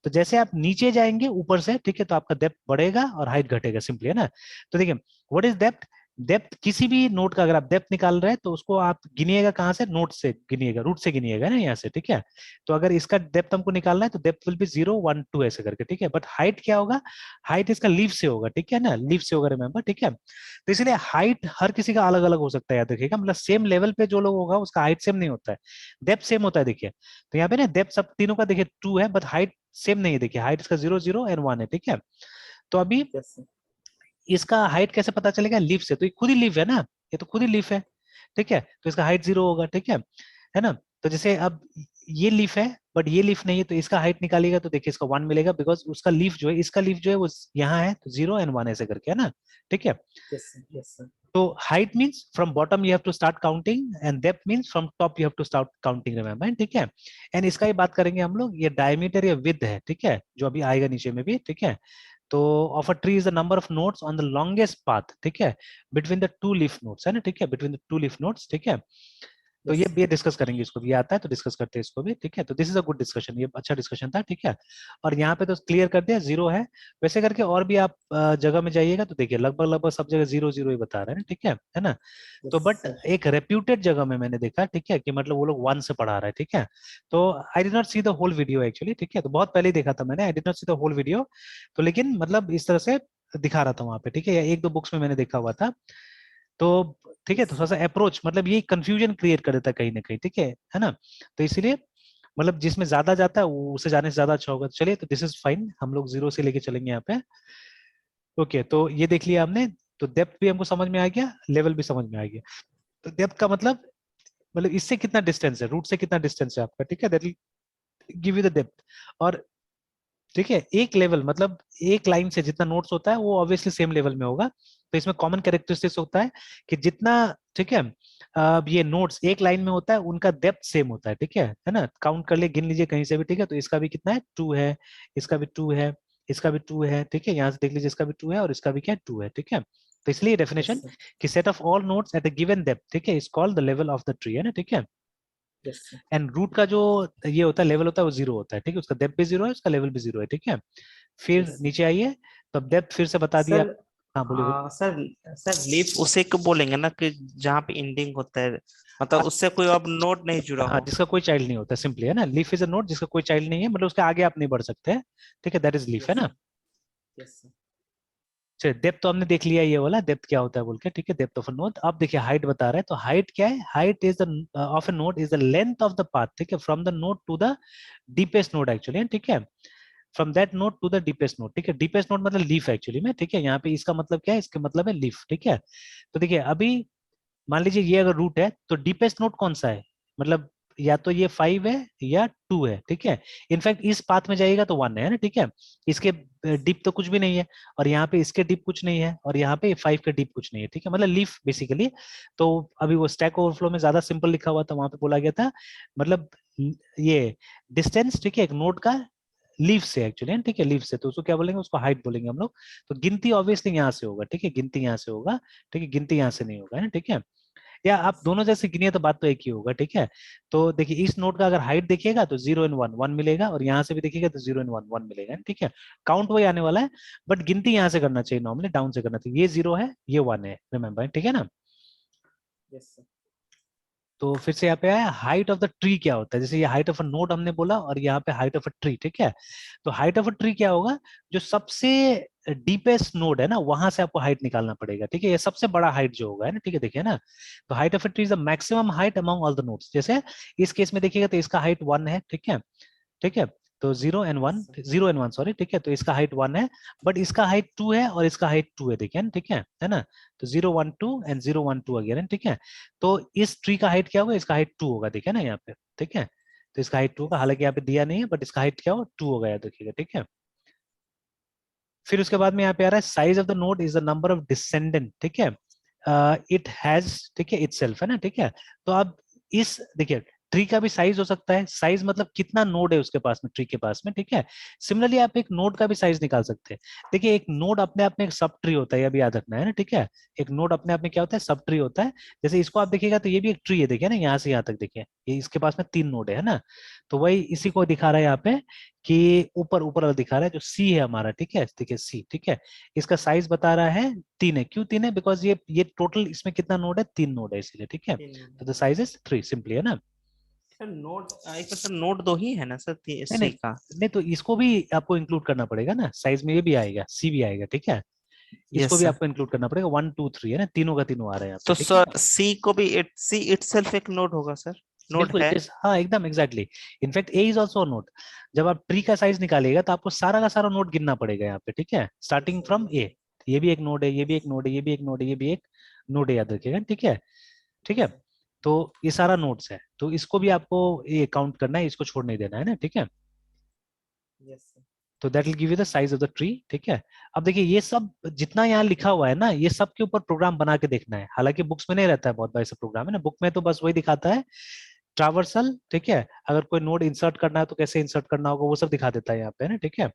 तो जैसे आप नीचे जाएंगे ऊपर से, ठीक है, तो आपका डेप्थ बढ़ेगा और हाइट घटेगा, सिंपली, है ना। तो देखिए व्हाट इज डेप्थ, डेप्थ किसी भी नोड का अगर आप डेप्थ निकाल रहे हैं तो उसको आप गिनिएगा कहाँ से, नोड से गिनिएगा, रूट से गिनिएगा ना यहाँ से, ठीक है। तो अगर इसका डेप्थ हमको निकालना है तो डेप्थ विल बी 0 1 2 ऐसे करके, ठीक है। बट हाइट क्या होगा, हाइट इसका लीफ से होगा, ठीक है ना, लीफ से होगा, रिमेंबर, ठीक है। तो इसलिए हाइट हर किसी का अलग अलग हो सकता है, याद रखिएगा, मतलब सेम लेवल पे जो लोग होगा उसका हाइट सेम नहीं होता है, डेप्थ सेम होता है। देखिए तो यहाँ पे ना डेप्थ सब तीनों का देखिए 2 है, बट हाइट सेम नहीं है, देखिए हाइट इसका 0 0 एंड 1 है, ठीक है। तो अभी यस सर। इसका हाइट कैसे पता चलेगा, लीफ से, तो ये खुद ही लीफ है ना, ये तो खुद ही लीफ है, ठीक है। तो इसका हाइट 0 होगा, ठीक है ना। तो जैसे अब ये लीफ है बट ये लीफ नहीं है, तो इसका हाइट निकालिएगा तो देखिए इसका 1 मिलेगा, बिकॉज उसका लीफ जो है, इसका लीफ जो है वो यहाँ है, तो 0 एंड 1 ऐसे करके, है ना, ठीक है। Yes sir. Yes sir. तो height means from bottom you have to start counting and depth means from top you have to start counting, remember, ठीक है। एंड इसका ही बात करेंगे हम लोग, ये डायमीटर या विड्थ है, ठीक है, जो अभी आएगा नीचे में भी, ठीक है। तो of a tree is the number of nodes on the longest path, ठीक है, between the two leaf nodes, है ना, ठीक है, between the two leaf nodes, ठीक है। तो यस ये डिस्कस करेंगे, इसको भी ये आता है तो डिस्कस करते हैं इसको भी, ठीक है। तो this is a good discussion, ये अच्छा डिस्कशन था, ठीक है। और यहाँ पे तो क्लियर कर दिया 0 है, वैसे करके और भी आप जगह में जाइएगा तो देखिए लगभग लगभग सब जगह 0 0 ही बता रहे हैं, ठीक है ना। तो बट सर। एक रेप्यूटेड जगह में मैंने देखा, ठीक है, कि मतलब वो लोग 1 से पढ़ा रहे हैं, ठीक है। तो I did not see the whole video actually, ठीक है, तो बहुत पहले ही देखा था मैंने, I did not see the whole video. तो लेकिन मतलब इस तरह से दिखा रहा था वहां पे, ठीक है, या एक दो बुक्स में मैंने देखा हुआ था। तो ठीक है, यस तो थोड़ा सर। सा अप्रोच मतलब ये कंफ्यूजन क्रिएट कर देता है कहीं ना कहीं, ठीक है ना। तो इसलिए मतलब जिसमें ज्यादा जाता है वो उसे जाने से ज्यादा अच्छा होगा, तो चलिए, तो दिस इज फाइन, हम लोग 0 से लेके चलेंगे यहाँ पे। ओके, तो ये देख लिया हमने। तो डेप्थ भी हमको समझ में आ गया, लेवल भी समझ में आ गया। तो डेप्थ का मतलब इससे कितना डिस्टेंस है, रूट से कितना डिस्टेंस है आपका, ठीक है, that will give you the depth. और ठीक है, एक लेवल मतलब एक लाइन से जितना नोट्स होता है वो ऑब्वियसली सेम लेवल में होगा। तो इसमें कॉमन कैरेक्टरिस्टिक्स होता है कि जितना, ठीक है, अब ये नोट्स एक लाइन में होता है उनका डेप्थ सेम होता है, ठीक है ना। काउंट कर ले, गिन लीजिए कहीं से भी, ठीक है। तो इसका भी कितना है, 2 है, इसका भी 2 है, इसका भी 2 है, ठीक है, यहाँ से देख लीजिए इसका भी 2 है और इसका भी क्या है, 2 है, ठीक है। तो इसलिए यस डेफिनेशन सर। कि set of all notes at a given depth, ठीक है, is called the level of the tree, है ना, ठीक है। Yes sir. एंड रूट का जो ये होता है लेवल होता है वो 0 होता है, ठीक है, उसका डेप्थ भी 0 है, उसका लेवल भी 0 है, ठीक है। फिर यस सर। नीचे आइए, तो अब डेप्थ फिर से बता दिया सर। आप। हाँ बोलिए बोलिए। सर। सर लीफ उसे को बोलेंगे ना कि जहाँ पे एंडिंग होता है, मतलब हाँ, उससे कोई अब नोट नहीं जुड़ा हाँ, हो। जिसका कोई चाइल्ड नहीं होता, सिंपली, है ना, लीफ इज अ नोड जिसका कोई चाइल्ड नहीं है, मतलब उसके आगे आप नहीं बढ़ सकते, ठीक है, दैट इज लीफ, है यस ना। सर। Yes sir. चलिए, डेप्थ तो हमने देख लिया ये वाला, डेप्थ क्या होता है बोल के, ठीक है, डेप्थ ऑफ अ नोड। अब देखिए हाइट बता रहा है, तो हाइट क्या है, height is the of a node is the length of the path, ठीक है, from the node to the deepest node actually, ठीक है, from that node to the deepest node, ठीक है। डीपेस्ट नोड मतलब लीफ एक्चुअली में, ठीक है, यहाँ पे इसका मतलब क्या है, इसका मतलब है लीफ, ठीक है। तो देखिए अभी मान लीजिए ये अगर रूट है तो डीपेस्ट नोड कौन सा है, मतलब या तो ये 5 है या 2 है, ठीक है। इनफैक्ट इस पाथ में जाइएगा तो 1 है ना, ठीक है। इसके डीप तो कुछ भी नहीं है, और यहाँ पे इसके डीप कुछ नहीं है, और यहाँ पे 5 के डीप कुछ नहीं है, ठीक है, मतलब लीफ बेसिकली। तो अभी वो स्टैक ओवरफ्लो में ज्यादा सिंपल लिखा हुआ था, वहां पे बोला गया था मतलब ये डिस्टेंस, ठीक है, एक नोड का लीफ से एक्चुअली, ठीक है, लीफ से, तो उसको क्या बोलेंगे, उसको हाइट बोलेंगे हम लोग। तो गिनती ऑब्वियसली यहाँ से होगा, ठीक है, गिनती यहाँ से होगा, ठीक है, गिनती यहाँ से नहीं होगा, है ना, ठीक है। या आप दोनों जैसे गिनिए तो बात तो एक ही होगा, ठीक है। तो देखिए इस नोट का अगर हाइट देखिएगा तो 0 एंड 1 1 मिलेगा, और यहाँ से भी देखिएगा तो 0 एंड 1 1 मिलेगा, ठीक है। काउंट वही आने वाला है, बट गिनती यहाँ से करना चाहिए, नॉर्मली डाउन से करना चाहिए। ये 0 है, ये 1 है, रिमेम्बर, ठीक है ना। Yes sir. तो फिर से यहाँ पे आया हाइट ऑफ द ट्री क्या होता है, जैसे ये हाइट ऑफ अ नोड हमने बोला, और यहाँ पे हाइट ऑफ अ ट्री, ठीक है। तो हाइट ऑफ अ ट्री क्या होगा, जो सबसे डीपेस्ट नोड है ना वहां से आपको हाइट निकालना पड़ेगा, ठीक है, ये सबसे बड़ा हाइट जो होगा, है ना, ठीक है, देखिए ना। तो height of a tree is the maximum height among all the nodes, जैसे इस केस में देखिएगा तो इसका हाइट 1 है, ठीक है, ठीक है। तो 0 एंड 1 सॉरी, ठीक है, तो इसका हाइट 1 है, बट इसका हाइट 2 है और इसका हाइट 2 है, देखिए ना, ठीक है ना। तो 0 1 2 एंड 0 1 2 अगेन, ठीक है। तो इस ट्री का हाइट क्या होगा, इसका हाइट 2 होगा, देखिए ना यहाँ पे, ठीक है। तो इसका हाइट 2 होगा, यस हालांकि यहाँ पे दिया नहीं है, बट इसका हाइट क्या होगा, 2 होगा, याद रखिएगा, ठीक है। फिर उसके बाद में यहाँ पे आ रहा है size of the node is the number of descendant, ठीक है, इट हैज, ठीक है, इटसेल्फ, है ना, ठीक है। तो अब इस देखिए ट्री का भी साइज हो सकता है, साइज मतलब कितना नोड है उसके पास में, ट्री के पास में, ठीक है। सिमिलरली आप एक नोड का भी साइज निकाल सकते हैं। देखिए एक नोड अपने आप में एक सब ट्री होता है, ये भी याद रखना है ना, ठीक है। एक नोड अपने आप में क्या होता है, सब ट्री होता है। जैसे इसको आप देखिएगा तो ये भी एक ट्री है, देखिए ना, यहाँ से यहाँ तक देखिए, ये इसके पास में 3 नोड है ना। तो वही इसी को दिखा रहा है यहाँ पे, कि ऊपर ऊपर वाला दिखा रहा है जो सी है हमारा, ठीक है, देखिए सी, ठीक है। इसका साइज बता रहा है 3 है। क्यों 3 है? बिकॉज ये टोटल इसमें कितना नोड है, 3 नोड है इसीलिए, ठीक है। 3 तो द साइज इज 3 सिंपली, है ना। सर नोट एक तो सर नोट 2 ही है ना सर नहीं नहीं सी का? नहीं, तो इसको भी आपको इंक्लूड करना पड़ेगा ना, साइज में ये भी आएगा, सी भी आएगा, ठीक है। इसको यस भी सर। आपको इंक्लूड करना पड़ेगा, 1 2 3 है ना, तीनों का तीनों आ रहा है यहाँ पे, तो ठीक है। सर सी को भी सी इटसेल्फ एक नोड होगा सर? नोड बिल्कुल है? इट इज, हाँ एकदम exactly. In fact A is also note. जब आप ट्री का साइज निकालिएगा तो आपको सारा का सारा नोट गिनना पड़ेगा यहाँ पे, ठीक है, yes starting sir from yes A. ये भी एक नोड है, ये भी एक नोड है, ये भी एक नोड है, ये भी एक नोड है, याद रखिएगा, ठीक है। ठीक है। सर। तो ये सारा नोट्स है, तो इसको भी आपको ये काउंट करना है, इसको छोड़ नहीं देना है ना, ठीक है। Yes sir. तो that will give you the size of the tree, ठीक है। अब देखिए ये सब जितना यहाँ लिखा हुआ है ना, ये सब के ऊपर प्रोग्राम बना के देखना है। हालांकि बुक्स में नहीं रहता है बहुत बार सब प्रोग्राम, है ना, बुक में तो बस वही दिखाता है ट्रावर्सल, ठीक है। अगर कोई नोड इंसर्ट करना है तो कैसे इंसर्ट करना होगा वो सब दिखा देता है यहाँ पे, है ना, ठीक है।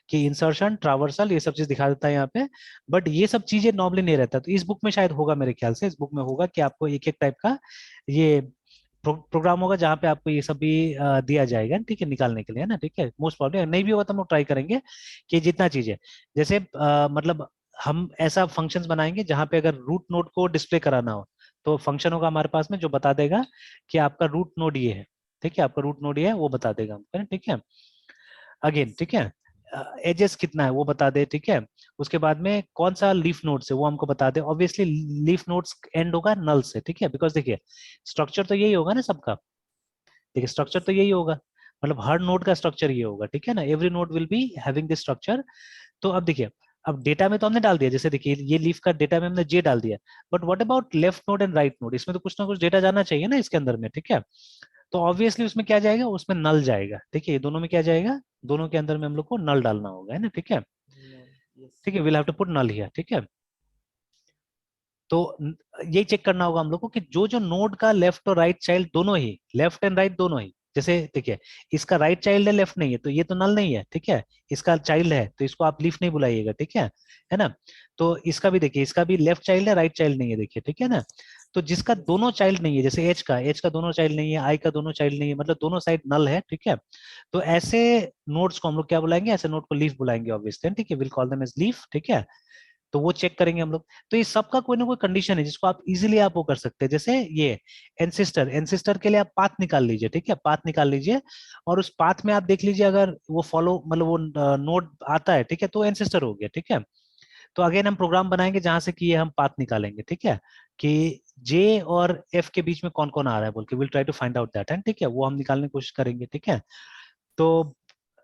कि इंसर्शन, ट्रावर्सल, ये सब चीज दिखा देता है यहाँ पे। बट ये सब चीजें नॉर्मली नहीं रहता, तो इस बुक में शायद होगा, मेरे ख्याल से इस बुक में होगा कि आपको एक एक टाइप का ये प्रोग्राम होगा जहाँ पे आपको ये सब भी दिया जाएगा, ठीक है, निकालने के लिए, है ना, ठीक है। मोस्ट प्रॉब्लम नहीं भी होगा तो हम लोग ट्राई करेंगे कि जितना चीजें, जैसे मतलब हम ऐसा फंक्शंस बनाएंगे जहाँ पे अगर रूट नोड को डिस्प्ले कराना हो तो फंक्शन होगा हमारे पास में जो बता देगा कि आपका रूट नोड ये है, ठीक है, आपका रूट नोड ये है, वो बता देगा हमको, है ना, ठीक है। अगेन, यस ठीक है, एजेस कितना है वो बता दे, ठीक है। उसके बाद में कौन सा लीफ नोड्स है वो हमको बता दे। ऑब्वियसली लीफ नोड्स एंड होगा नल से, ठीक है, बिकॉज देखिए स्ट्रक्चर तो यही होगा ना सबका। देखिए स्ट्रक्चर तो यही होगा, मतलब हर नोड का स्ट्रक्चर ये होगा, ठीक है ना, every node will be having this structure. तो अब देखिए, अब डेटा में तो हमने डाल दिया, जैसे देखिए ये लीफ का डेटा में हमने जे डाल दिया। But what about left node and right node, इसमें तो कुछ ना कुछ डेटा जाना चाहिए ना इसके अंदर में, ठीक है। तो ऑब्वियसली उसमें क्या जाएगा, उसमें नल जाएगा, ठीक है। ये दोनों में क्या जाएगा, दोनों के अंदर में हम लोग को नल डालना होगा, है ना, ठीक है। यस। ठीक है, will have to put null here, ठीक है। तो ये चेक करना होगा हम लोग को कि जो जो नोड का लेफ्ट और राइट चाइल्ड दोनों ही, लेफ्ट एंड राइट दोनों ही, जैसे देखिए इसका राइट चाइल्ड है, लेफ्ट नहीं है, तो ये तो नल नहीं है, ठीक है। इसका चाइल्ड है तो इसको आप लीफ नहीं बुलाइएगा, ठीक है ना। तो इसका भी देखिए, इसका भी लेफ्ट चाइल्ड है, राइट चाइल्ड नहीं है, देखिए, ठीक है ना। तो जिसका यस दोनों चाइल्ड नहीं है, जैसे एच का दोनों चाइल्ड नहीं है, आई का दोनों चाइल्ड नहीं है, मतलब दोनों साइड नल है, ठीक है। तो ऐसे नोड्स को हम लोग क्या बुलाएंगे, ऐसे नोड को लीफ बुलाएंगे ऑब्वियसली, ठीक है, will call them as leaf, ठीक है। तो वो चेक करेंगे हम लोग। तो ये सबका कोई ना कोई कंडीशन है जिसको आप इजीली आप वो कर सकते हैं, जैसे ये एंसिस्टर, एंसिस्टर के लिए आप पाथ निकाल लीजिए, ठीक है, पाथ निकाल लीजिए। और उस पाथ में आप देख लीजिए अगर वो फॉलो मतलब वो नोड आता है, ठीक है, तो एंसिस्टर हो गया, ठीक है। तो अगेन हम प्रोग्राम बनाएंगे जहां से कि ये हम पाथ निकालेंगे, ठीक है, कि जे और एफ के बीच में कौन कौन आ रहा है बोल के, will try to find out that, and ठीक है, वो हम निकालने की कोशिश करेंगे, ठीक है। तो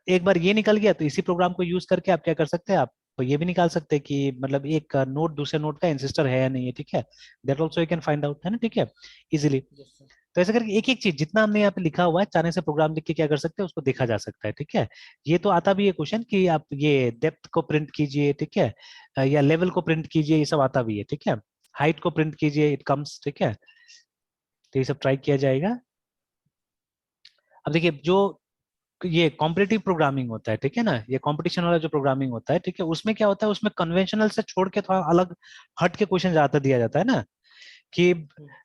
एक बार ये निकल गया तो इसी प्रोग्राम को यूज करके आप क्या कर सकते हैं, आप तो ये भी निकाल सकते हैं कि मतलब एक नोड दूसरे नोड का इंसिस्टर है या नहीं है, ठीक है। That also you can find out, है ना, ठीक है, इजीली। Yes sir. तो ऐसे करके एक एक चीज जितना हमने यहाँ पे लिखा हुआ है चाहने से प्रोग्राम लिख के क्या कर सकते हैं उसको देखा जा सकता है, ठीक है। ये तो आता भी है क्वेश्चन कि आप ये डेप्थ को प्रिंट कीजिए, ठीक है, या लेवल को प्रिंट कीजिए, ये सब आता भी है, ठीक है। हाइट को प्रिंट कीजिए, इट कम्स, ठीक है। तो ये सब ट्राई किया जाएगा। अब देखिए जो ये कॉम्पिटिटिव प्रोग्रामिंग होता है, ठीक है ना, ये कंपटीशन वाला जो प्रोग्रामिंग होता है, ठीक है, उसमें क्या होता है, उसमें कन्वेंशनल से छोड़ के थोड़ा अलग हट के क्वेश्चन ज्यादा दिया जाता है ना। कि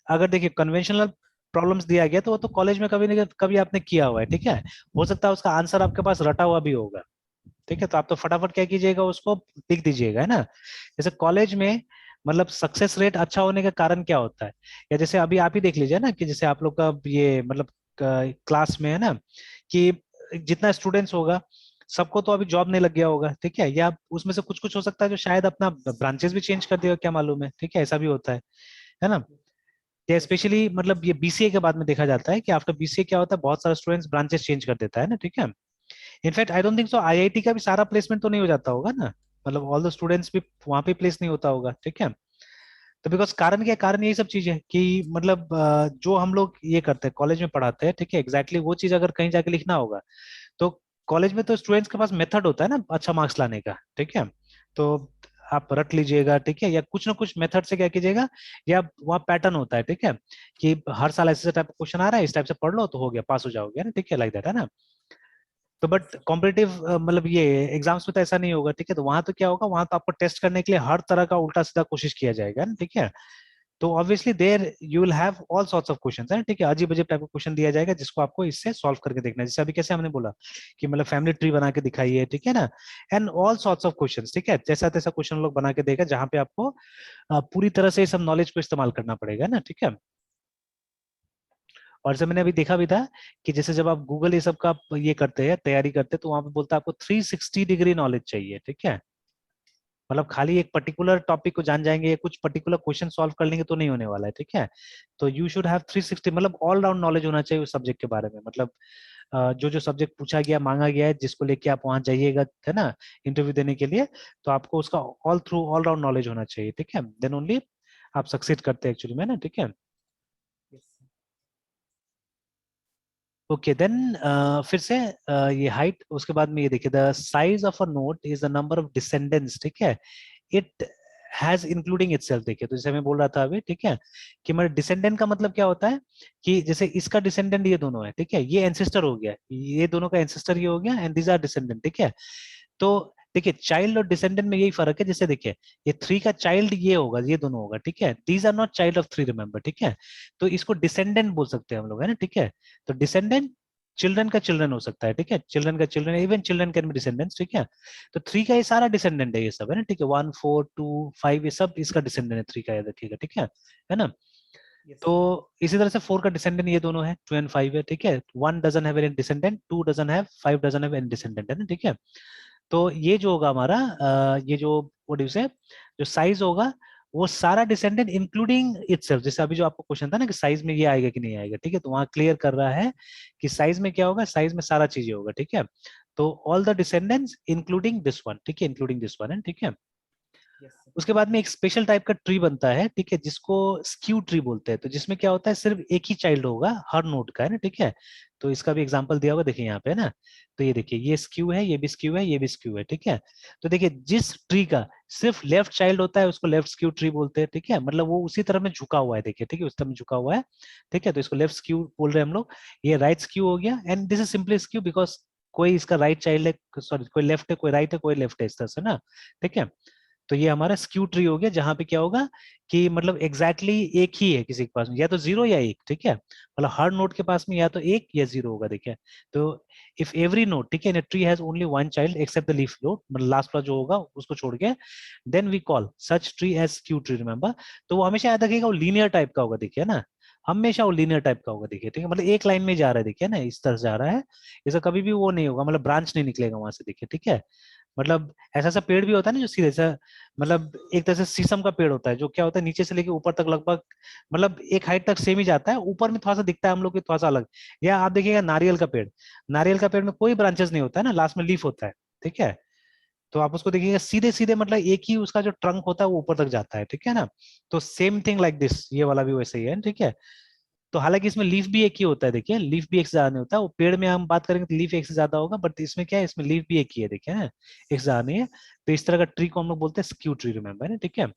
अगर देखिए कन्वेंशनल प्रॉब्लम्स दिया गया तो वो तो कॉलेज में कभी नहीं कभी आपने किया हुआ है, ठीक है। हो सकता है उसका आंसर आपके पास रटा हुआ भी होगा, ठीक है, तो आप तो फटाफट क्या कीजिएगा, उसको लिख दीजिएगा, है ना। जैसे कॉलेज में मतलब सक्सेस रेट अच्छा होने का कारण क्या होता है, या जैसे अभी आप ही देख लीजिए ना कि जैसे आप लोग का ये मतलब क्लास में है ना, कि जितना स्टूडेंट्स होगा सबको तो अभी जॉब नहीं लग गया होगा, ठीक है, या उसमें से कुछ कुछ हो सकता है जो शायद अपना ब्रांचेस भी चेंज कर देगा, क्या मालूम है, ठीक है, ऐसा भी होता है ना। या यस सर। स्पेशली मतलब ये बीसीए के बाद में देखा जाता है कि आफ्टर बीसीए क्या होता है, बहुत सारा स्टूडेंट्स ब्रांचेस चेंज कर देता है ना, ठीक है। In fact I don't think so IIT का भी सारा प्लेसमेंट तो नहीं हो जाता होगा ना, मतलब ऑल द स्टूडेंट्स भी वहां पे प्लेस नहीं होता होगा, ठीक है। तो बिकॉज कारण क्या है, कारण यही सब चीज है कि मतलब जो हम लोग ये करते हैं कॉलेज में पढ़ाते हैं, ठीक है, एग्जैक्टली वो चीज अगर कहीं जाके लिखना होगा तो कॉलेज में तो स्टूडेंट्स के पास मेथड होता है ना अच्छा मार्क्स लाने का, ठीक है। तो आप रट लीजिएगा, ठीक है, या कुछ ना कुछ मेथड से क्या कीजिएगा, या वहाँ पैटर्न होता है, ठीक है, कि हर साल ऐसे टाइप का क्वेश्चन आ रहा है, इस टाइप से पढ़ लो तो हो गया, पास हो जाओगे ना, ठीक है, लाइक दैट, है ना। तो बट कॉम्पिटिटिव मतलब ये एग्जाम्स में तो ऐसा नहीं होगा, ठीक है, तो वहां तो क्या होगा, वहां तो आपको टेस्ट करने के लिए हर तरह का उल्टा सीधा कोशिश किया जाएगा ना, ठीक है। तो obviously there you will have all sorts of questions है, ठीक है, अजीब अजीब टाइप का क्वेश्चन दिया जाएगा जिसको आपको इससे सॉल्व करके देखना है, जैसे अभी कैसे हमने बोला कि मतलब फैमिली ट्री बना के दिखाइए, ठीक है ना, and all sorts of questions, ठीक है, जैसा तैसा क्वेश्चन लोग बना के देगा जहां पे आपको पूरी तरह से सब नॉलेज को इस्तेमाल करना पड़ेगा ना, ठीक है। और जैसे मैंने अभी देखा भी था कि जैसे जब आप गूगल ये सब का आप ये करते हैं, तैयारी करते हैं, तो वहां पे बोलता है आपको 360 डिग्री नॉलेज चाहिए, ठीक है, मतलब खाली एक पर्टिकुलर टॉपिक को जान जाएंगे या कुछ पर्टिकुलर क्वेश्चन सॉल्व कर लेंगे तो नहीं होने वाला है, ठीक है। तो यू शुड हैव 360, मतलब ऑल राउंड नॉलेज होना चाहिए उस सब्जेक्ट के बारे में, मतलब जो जो सब्जेक्ट पूछा गया, मांगा गया है, जिसको लेके आप वहां जाइएगा, है ना, इंटरव्यू देने के लिए, तो आपको उसका ऑल राउंड नॉलेज होना चाहिए, ठीक है, देन ओनली आप सक्सीड करते हैं एक्चुअली में ना, ठीक है। Yes, sir. ओके देन फिर से ये हाइट, उसके बाद में ये देखिए, the size of a note is the number of descendants, ठीक है, इट हैज इंक्लूडिंग इटसेल्फ, देखिए, तो जैसे मैं बोल रहा था अभी, ठीक है, कि मतलब डिसेंडेंट का मतलब क्या होता है, कि जैसे इसका डिसेंडेंट ये दोनों है, ठीक है, ये एंसेस्टर हो गया, ये दोनों का एंसेस्टर ये हो गया, एंड दीज आर डिसेंडेंट, ठीक है। तो देखिए चाइल्ड और डिसेंडेंट में यही फर्क है, जैसे देखिए ये 3 का चाइल्ड ये होगा, ये दोनों होगा, ठीक है, these are not child of 3, remember, ठीक है, तो इसको डिसेंडेंट बोल सकते हैं हम लोग, है ना, ठीक है। तो डिसेंडेंट चिल्ड्रन का चिल्ड्रन हो सकता है, ठीक है, चिल्ड्रन का children, even children can be descendants, ठीक है। तो 3 का ये सारा डिसेंडेंट है, ये सब, है ना, ठीक है, 1 4 2 5 ये सब इसका डिसेंडेंट है, 3 का, याद रखिएगा, ठीक है ना। Yes, तो sir. इसी तरह से 4 का डिसेंडेंट ये दोनों है, 2 एंड 5 है, ठीक है, 1 doesn't have any descendant, 2 doesn't have, 5 doesn't have any descendant, है ना, ठीक है। तो ये जो होगा हमारा ये जो व्हाट यू से जो साइज होगा, वो सारा डिसेंडेंट इंक्लूडिंग इटसेल्फ, जैसे अभी जो आपको क्वेश्चन था ना कि साइज में ये आएगा कि नहीं आएगा, ठीक है, तो वहां क्लियर कर रहा है कि साइज में क्या होगा, साइज में सारा चीजें होगा, ठीक है। तो all the descendants including this one, ठीक है, इंक्लूडिंग दिस वन है, ठीक है। Yes, sir. उसके बाद में एक स्पेशल टाइप का ट्री बनता है, ठीक है, जिसको स्क्यू ट्री बोलते हैं, तो जिसमें क्या होता है, सिर्फ एक ही चाइल्ड होगा हर नोड का, है ना, ठीक है। तो इसका भी एग्जांपल दिया होगा, देखिए यहाँ पे, है ना। तो ये देखिए, ये स्क्यू है, ये भी स्क्यू है, ये भी स्क्यू है, ठीक है। तो देखिए जिस ट्री का सिर्फ लेफ्ट चाइल्ड होता है उसको लेफ्ट स्क्यू ट्री बोलते हैं, ठीक है, मतलब वो उसी तरह में झुका हुआ है, देखिए, ठीक है, उस तरह में झुका हुआ है, ठीक है, तो इसको लेफ्ट स्क्यू बोल रहे हैं हम लोग। ये राइट स्क्यू हो गया, and this is simply skew because कोई इसका राइट चाइल्ड है, सॉरी, कोई लेफ्ट है, कोई राइट है, कोई लेफ्ट है, इस तरह से ना, ठीक है। तो ये हमारा स्क्यू ट्री हो गया, जहां पे क्या होगा कि मतलब एग्जैक्टली एक ही है किसी के पास में, या तो 0 या 1, ठीक है, मतलब हर नोड के पास में या तो 1 या 0 होगा, देखिए। तो इफ एवरी नोड, ठीक है, in tree has only one child except the leaf node, मतलब लास्ट वाला जो होगा उसको छोड़ के, then we call such tree as skew tree, remember. तो वो हमेशा याद रखिएगा, वो लीनियर टाइप का होगा, देखिए ना, हमेशा वो लीनियर टाइप का होगा, देखिए, ठीक है, मतलब एक लाइन में जा रहा है, देखिए ना, इस तरह से जा रहा है, इसका कभी भी वो नहीं होगा, मतलब ब्रांच नहीं निकलेगा वहां से, देखिए, ठीक है। मतलब ऐसा सा पेड़ भी होता है ना जो सीधे सा, मतलब एक तरह से शीशम का पेड़ होता है, जो क्या होता है नीचे से लेके ऊपर तक लगभग, मतलब एक हाइट तक सेम ही जाता है, ऊपर में थोड़ा सा दिखता है हम लोग की थोड़ा सा अलग। या आप देखिएगा नारियल का पेड़, नारियल का पेड़ में कोई ब्रांचेस नहीं होता है ना, लास्ट में लीफ होता है, ठीक है। तो आप उसको देखिएगा सीधे सीधे, मतलब एक ही उसका जो ट्रंक होता है वो ऊपर तक जाता है, ठीक है ना। तो सेम थिंग लाइक दिस, ये वाला भी वैसे ही है, ठीक है। तो हालांकि इसमें लीफ भी एक ही होता है, देखिए, लीफ भी एक से ज्यादा नहीं होता, वो पेड़ में हम बात करेंगे तो लीफ एक से ज्यादा होगा, बट इसमें क्या है, इसमें लीफ भी एक ही है, देखिए ना, एक से ज्यादा नहीं है। तो इस तरह का ट्री को हम लोग बोलते हैं स्क्यू ट्री, रिमेंबर है, ठीक है।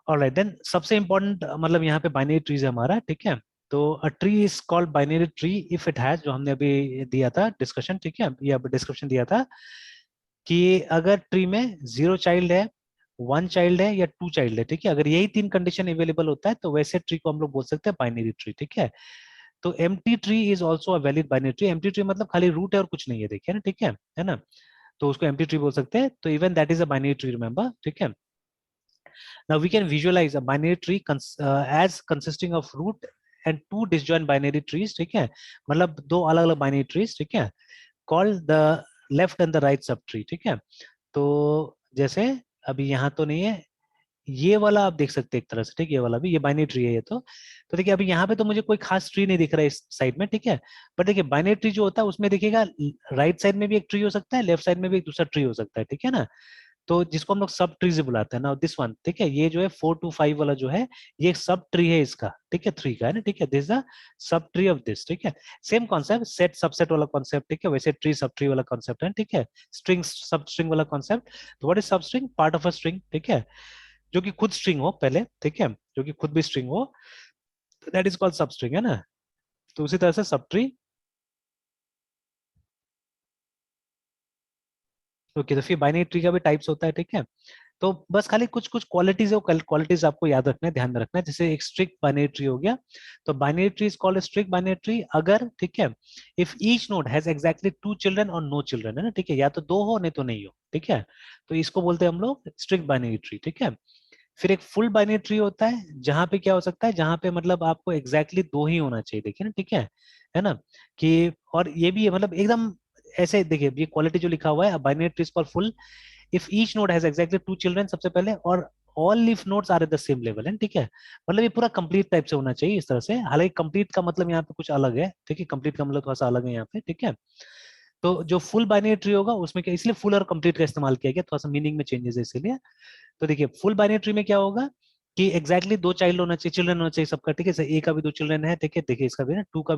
ऑलराइट देन, सबसे इंपॉर्टेंट मतलब यहाँ पे बाइनरी ट्रीज है हमारा, ठीक है। तो a tree is called binary tree if it has, जो हमने अभी दिया था डिस्कशन, ठीक है, ये अभी डिस्क्रिप्शन दिया था, कि अगर ट्री में 0 चाइल्ड है, 1 चाइल्ड है, या 2 चाइल्ड है, ठीक है, अगर यही 3 कंडीशन अवेलेबल होता है तो वैसे ट्री को हम लोग बोल सकते हैं बाइनरी ट्री, ठीक है। तो empty tree is also a valid binary tree, empty tree मतलब खाली रूट है और कुछ नहीं है, देखिए ना, ठीक है ना। तो उसको एम्प्टी ट्री बोल सकते हैं, तो even that is a binary tree, remember, ठीक है। Now we Yes, can sir. visualize a binary tree as consisting of root and two disjoint binary trees, ठीक है, मतलब दो अलग अलग binary trees, ठीक है, called the left and the right subtree, ठीक है। तो जैसे अभी यहाँ तो नहीं है, ये वाला आप देख सकते हैं एक तरह से, ठीक है, ये वाला भी, ये बाइनरी ट्री है ये तो देखिए अभी यहाँ पे तो मुझे कोई खास ट्री नहीं दिख रहा है इस साइड में, ठीक है। बट देखिए बाइनरी ट्री जो होता है उसमें देखिएगा राइट साइड में भी एक ट्री हो सकता है, लेफ्ट साइड में भी एक दूसरा ट्री हो सकता है, ठीक है ना। तो जिसको हम लोग सब ट्री से बुलाते हैं ना, दिस वन, ठीक है, ये जो है 4 to 5 वाला जो है ये सब ट्री है इसका, ठीक है, 3 का है ना, ठीक है, this the sub tree of this, ठीक है। सेम कॉन्सेप्ट, सेट सबसेट वाला कॉन्सेप्ट, ठीक है, वैसे ट्री सब ट्री वाला कॉन्सेप्ट है, ठीक है। स्ट्रिंग सब स्ट्रिंग वाला कॉन्सेप्ट, तो व्हाट इज सब string? Part of a string, ठीक है, जो कि खुद स्ट्रिंग हो पहले, ठीक है, जो कि खुद भी स्ट्रिंग हो, दैट इज कॉल्ड सब स्ट्रिंग, है ना। तो उसी तरह से सब ट्री। ओके, तो फिर बाइनरी ट्री का भी टाइप्स होता है, ठीक है। तो बस खाली कुछ कुछ क्वालिटीज है, क्वालिटीज आपको याद रखना है, ध्यान में रखना है। जैसे एक स्ट्रिक्ट बाइनरी ट्री हो गया, तो binary tree is called strict binary tree अगर, ठीक है, if each node has exactly 2 children और नो चिल्ड्रन, है ना, ठीक है, या तो 2 हो नहीं तो नहीं हो, ठीक है, तो इसको बोलते हैं हम लोग स्ट्रिक्ट बाइनरी ट्री, ठीक है। फिर एक फुल बाइनरी ट्री होता है, जहां पे क्या हो सकता है, जहां पे मतलब आपको एग्जैक्टली 2 ही होना चाहिए, देखिए ना, ठीक है ना, कि और ये भी है मतलब एकदम ऐसे, देखिए ये क्वालिटी जो लिखा हुआ है binary tree for full, if each node has exactly 2 children सबसे पहले, और all leaf nodes are at the same level, है, ठीक है, मतलब ये पूरा कंप्लीट टाइप से होना चाहिए इस तरह से। हालांकि कंप्लीट का मतलब यहाँ पे कुछ अलग है, ठीक है, कंप्लीट का मतलब थोड़ा सा अलग है यहाँ पे, ठीक है। तो जो फुल बाइनरी ट्री होगा उसमें क्या, इसलिए फुल और कंप्लीट का इस्तेमाल किया गया, थोड़ा सा मीनिंग में चेंजेस है इसीलिए। तो देखिए फुल बाइनरी ट्री में क्या होगा कि एग्जैक्टली 2 चाइल्ड होना चाहिए, चिल्ड्रन होना चाहिए सबका, ठीक है, ए का भी 2 चिल्ड्रन है, ठीक है, देखिए इसका भी ना 2 का